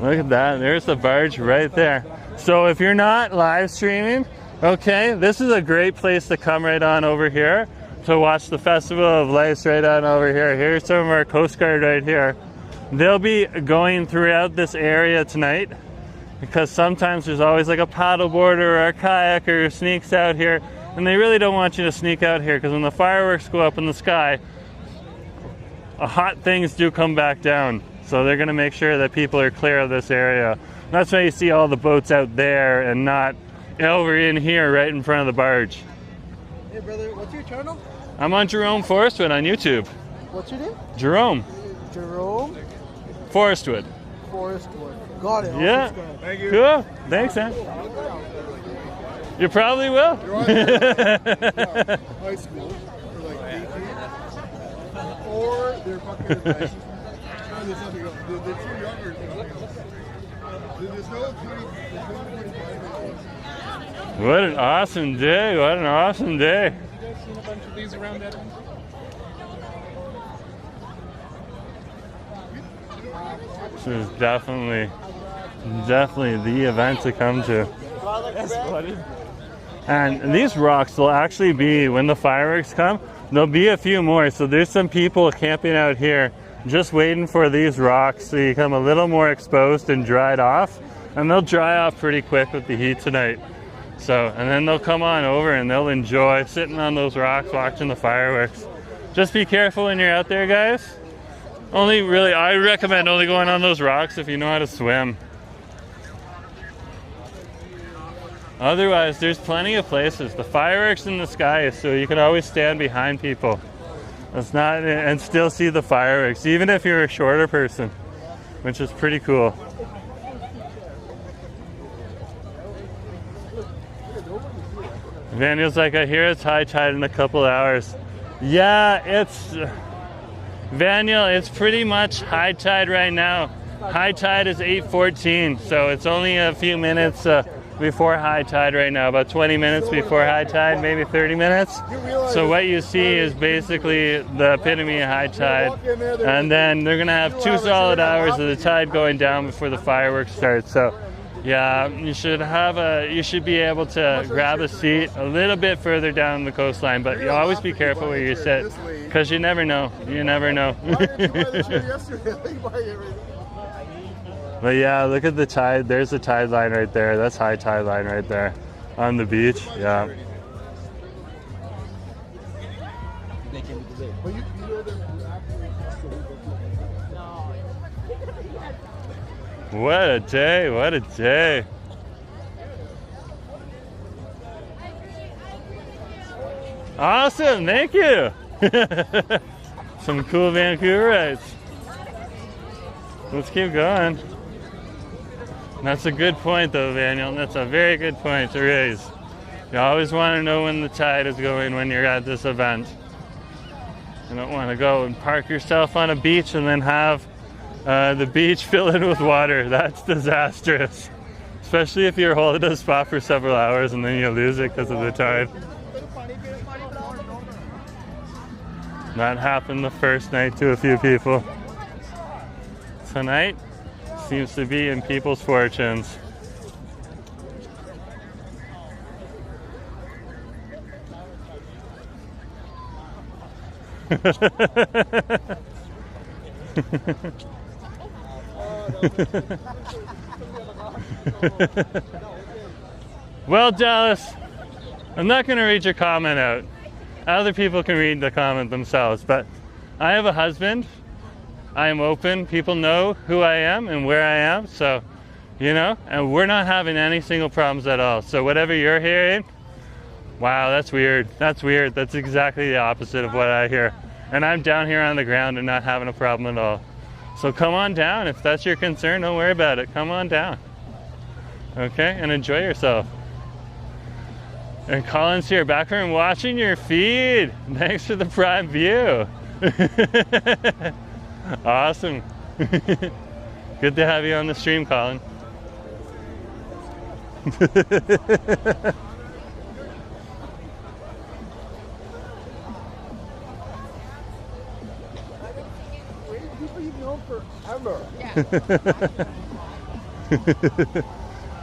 Look at that. There's the barge right there. So if you're not live streaming, okay, this is a great place to come right on over here to watch the Festival of Lights right on over here. Here's some of our Coast Guard right here. They'll be going throughout this area tonight because sometimes there's always like a paddleboarder or a kayaker who sneaks out here, and they really don't want you to sneak out here because when the fireworks go up in the sky, hot things do come back down. So they're going to make sure that people are clear of this area. That's why you see all the boats out there and not over in here right in front of the barge. Hey brother, what's your channel? I'm on Jerome Forestwood on YouTube. What's your name? Jerome Jerome Forestwood. Forestwood. Got it. Yeah. Thank you. Cool. Thanks, man. You probably will. You're on there. High school for like 18. Or they're fucking advice. There's something else. They're too younger. There's no 20, there's no 25. What an awesome day. What an awesome day. You guys seen a bunch of these around that end? This is definitely the event to come to. That's funny. And these rocks will actually be, when the fireworks come, there'll be a few more. So there's some people camping out here just waiting for these rocks to become a little more exposed and dried off. And they'll dry off pretty quick with the heat tonight. So, and then they'll come on over and they'll enjoy sitting on those rocks watching the fireworks. Just be careful when you're out there, guys. I recommend only going on those rocks if you know how to swim. Otherwise, there's plenty of places. The fireworks in the sky, so you can always stand behind people. And still see the fireworks, even if you're a shorter person, which is pretty cool. Vaniel's like, I hear it's high tide in a couple hours. Yeah, Vaniel, it's pretty much high tide right now. High tide is 8:14, so it's only a few minutes before high tide right now, about 20 minutes before high tide, maybe 30 minutes. So what you see is basically the epitome of high tide. And then they're gonna have 2 solid hours of the tide going down before the fireworks start. So yeah, you should be able to grab a seat a little bit further down the coastline, but you always be careful where you sit, because you never know. You never know. But yeah, look at the tide. There's the tide line right there. That's high tide line right there on the beach. Yeah. What a day. What a day. Awesome. Thank you. Some cool Vancouverites. Let's keep going. That's a good point though, Daniel. That's a very good point to raise. You always want to know when the tide is going when you're at this event. You don't want to go and park yourself on a beach and then have the beach fill in with water. That's disastrous. Especially if you're holding a spot for several hours and then you lose it because of the tide. That happened the first night to a few people. Tonight seems to be in people's fortunes. Well, Dallas, I'm not going to read your comment out. Other people can read the comment themselves, but I have a husband. I am open. People know who I am and where I am, so, you know, and we're not having any single problems at all. So whatever you're hearing, wow, that's weird. That's weird. That's exactly the opposite of what I hear. And I'm down here on the ground and not having a problem at all. So come on down. If that's your concern, don't worry about it. Come on down. Okay, and enjoy yourself. And Colin's here, back from watching your feed. Thanks for the prime view. Awesome. Good to have you on the stream, Colin.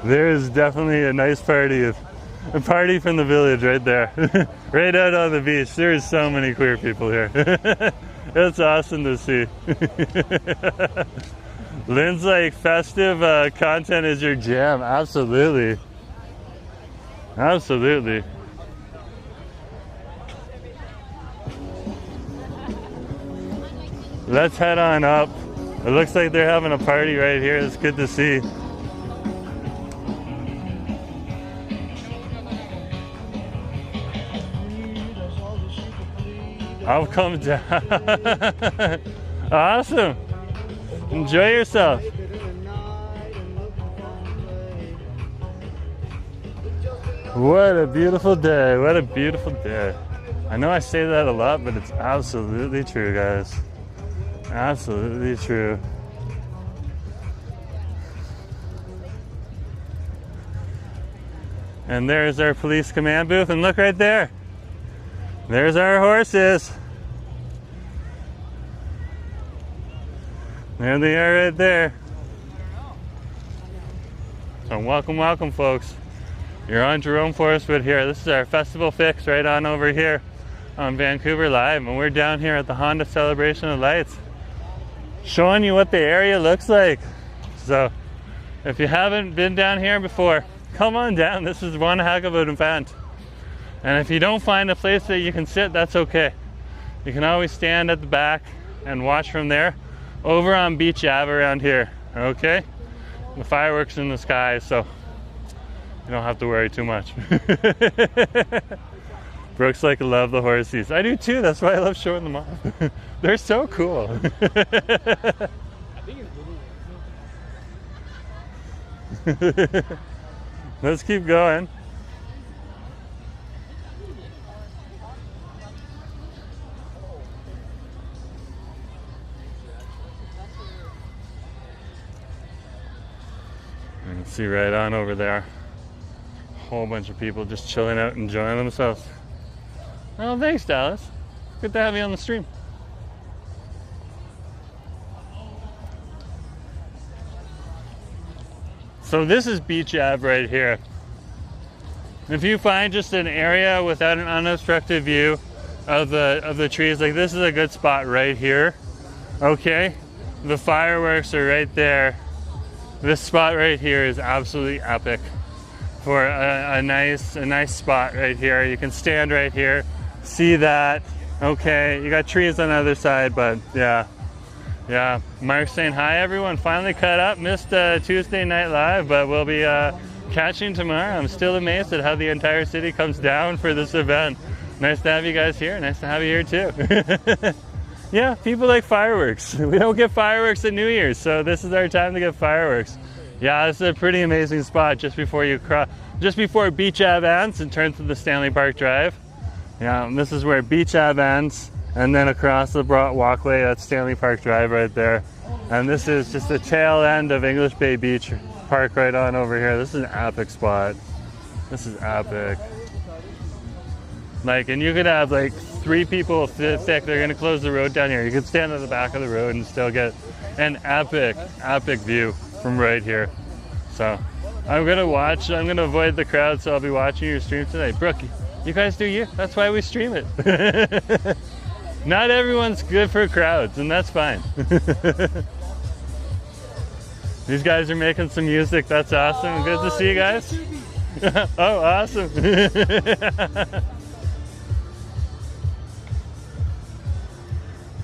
There is definitely a nice party. A party from the village right there. Right out on the beach. There's so many queer people here. It's awesome to see. Lynn's like, festive content is your jam. Absolutely. Absolutely. Let's head on up. It looks like they're having a party right here. It's good to see. I'll come down. Awesome. Enjoy yourself. What a beautiful day. What a beautiful day. I know I say that a lot, but it's absolutely true, guys. Absolutely true. And there's our police command booth, and look right there. There's our horses. There they are right there. So welcome, welcome folks. You're on Jerome Forestwood here. This is our festival fix right on over here on Vancouver Live, and we're down here at the Honda Celebration of Lights, showing you what the area looks like. So if you haven't been down here before, come on down. This is one heck of an event. And if you don't find a place that you can sit, that's okay. You can always stand at the back and watch from there over on Beach Ave around here, okay? The fireworks in the sky, so you don't have to worry too much. Brooks like to love the horses. I do too, that's why I love showing them off. They're so cool. Let's keep going. You can see right on over there, a whole bunch of people just chilling out, enjoying themselves. Oh, thanks, Dallas. Good to have you on the stream. So this is Beach Ave right here. If you find just an area without an unobstructed view of the trees, like this is a good spot right here. Okay, the fireworks are right there. This spot right here is absolutely epic for a nice spot right here. You can stand right here, see that. Okay, you got trees on the other side, but yeah. Mark's saying hi everyone. Finally caught up. Missed Tuesday Night Live, but we'll be catching tomorrow. I'm still amazed at how the entire city comes down for this event. Nice to have you guys here. Nice to have you here too. Yeah, people like fireworks. We don't get fireworks at New Year's, so this is our time to get fireworks. Yeah, this is a pretty amazing spot just before you cross, just before Beach Ave ends and turns to the Stanley Park Drive. Yeah, and this is where Beach Ave ends, and then across the broad walkway, that's Stanley Park Drive right there. And this is just the tail end of English Bay Beach Park right on over here. This is an epic spot. This is epic. Like, and you could have like 3 people thick. They're gonna close the road down here. You could stand at the back of the road and still get an epic view from right here. So I'm gonna avoid the crowd, so I'll be watching your stream tonight. Brooke, you guys do you. That's why we stream it. Not everyone's good for crowds, and that's fine. These guys are making some music. That's awesome. Good to see you guys. Oh, awesome.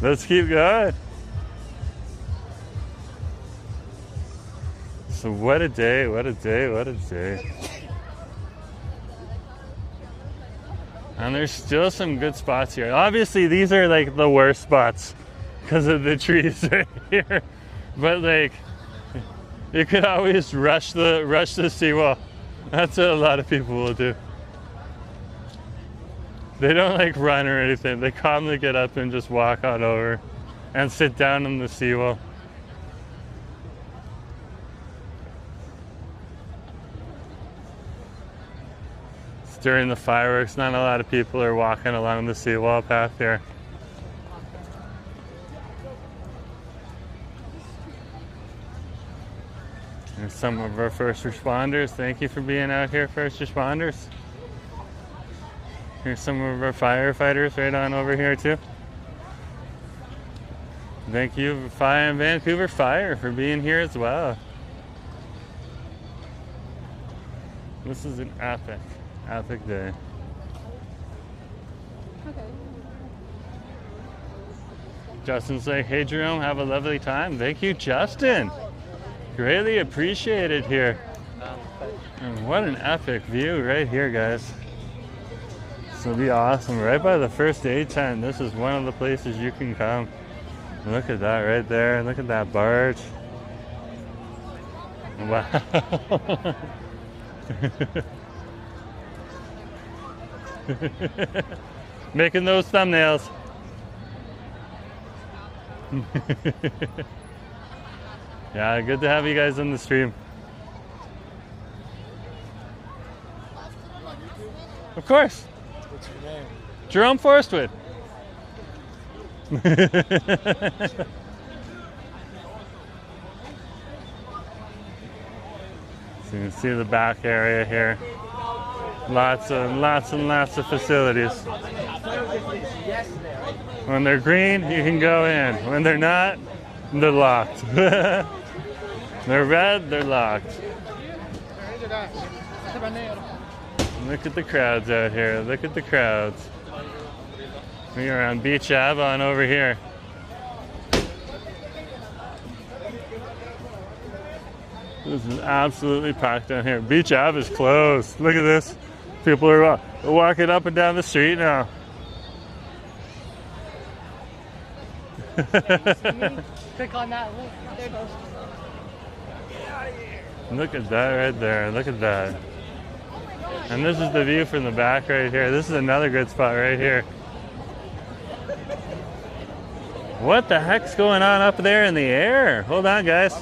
Let's keep going. So what a day, what a day, what a day. And there's still some good spots here. Obviously these are like the worst spots because of the trees right here. But like, you could always rush the seawall. That's what a lot of people will do. They don't like run or anything. They calmly get up and just walk on over and sit down on the seawall. It's during the fireworks. Not a lot of people are walking along the seawall path here. There's some of our first responders. Thank you for being out here, first responders. Here's some of our firefighters right on over here too. Thank you, Vancouver Fire, for being here as well. This is an epic day. Okay. Justin's like, hey Jerome, have a lovely time. Thank you, Justin. Greatly appreciated here. And what an epic view right here, guys. This will be awesome. Right by the first aid tent. This is one of the places you can come. Look at that right there. Look at that barge. Wow. Making those thumbnails. Yeah, good to have you guys on the stream. Of course. What's your name? Jerome Forstwood. So you can see the back area here. Lots and lots of facilities. When they're green, you can go in. When they're not, they're locked. They're red, they're locked. Look at the crowds out here. Look at the crowds. We are on Beach Ave on over here. This is absolutely packed down here. Beach Ave is closed. Look at this. People are walking up and down the street now. Click on that link. Look at that right there. Look at that. And this is the view from the back right here. This is another good spot right here. What the heck's going on up there in the air? Hold on, guys.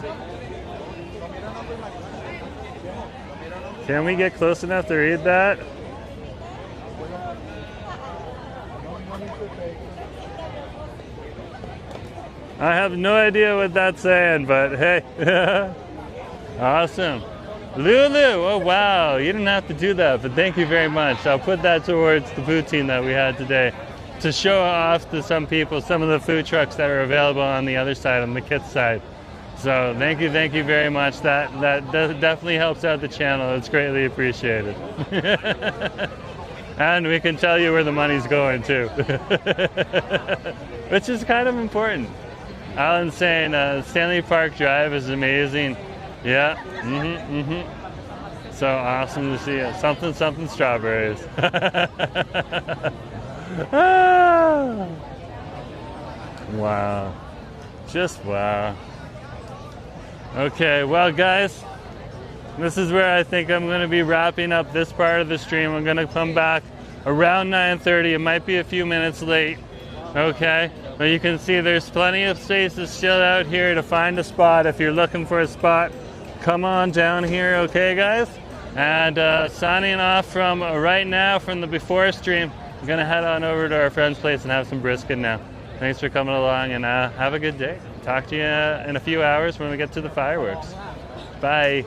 Can we get close enough to read that? I have no idea what that's saying, but hey. Awesome. Lulu, oh wow, you didn't have to do that, but thank you very much. I'll put that towards the poutine that we had today to show off to some people some of the food trucks that are available on the other side, on the Kits side. So thank you very much. That definitely helps out the channel. It's greatly appreciated. And we can tell you where the money's going too, which is kind of important. Alan's saying Stanley Park Drive is amazing. Yeah. So awesome to see it. Something strawberries. Ah. Wow. Just wow. Okay, well guys, this is where I think I'm going to be wrapping up this part of the stream. I'm going to come back around 9:30. It might be a few minutes late. Okay, but you can see there's plenty of spaces still out here to find a spot. If you're looking for a spot, come on down here, okay guys? And signing off from right now from the before stream, I'm gonna head on over to our friend's place and have some brisket now. Thanks for coming along, and have a good day. Talk to you in a few hours when we get to the fireworks. Bye.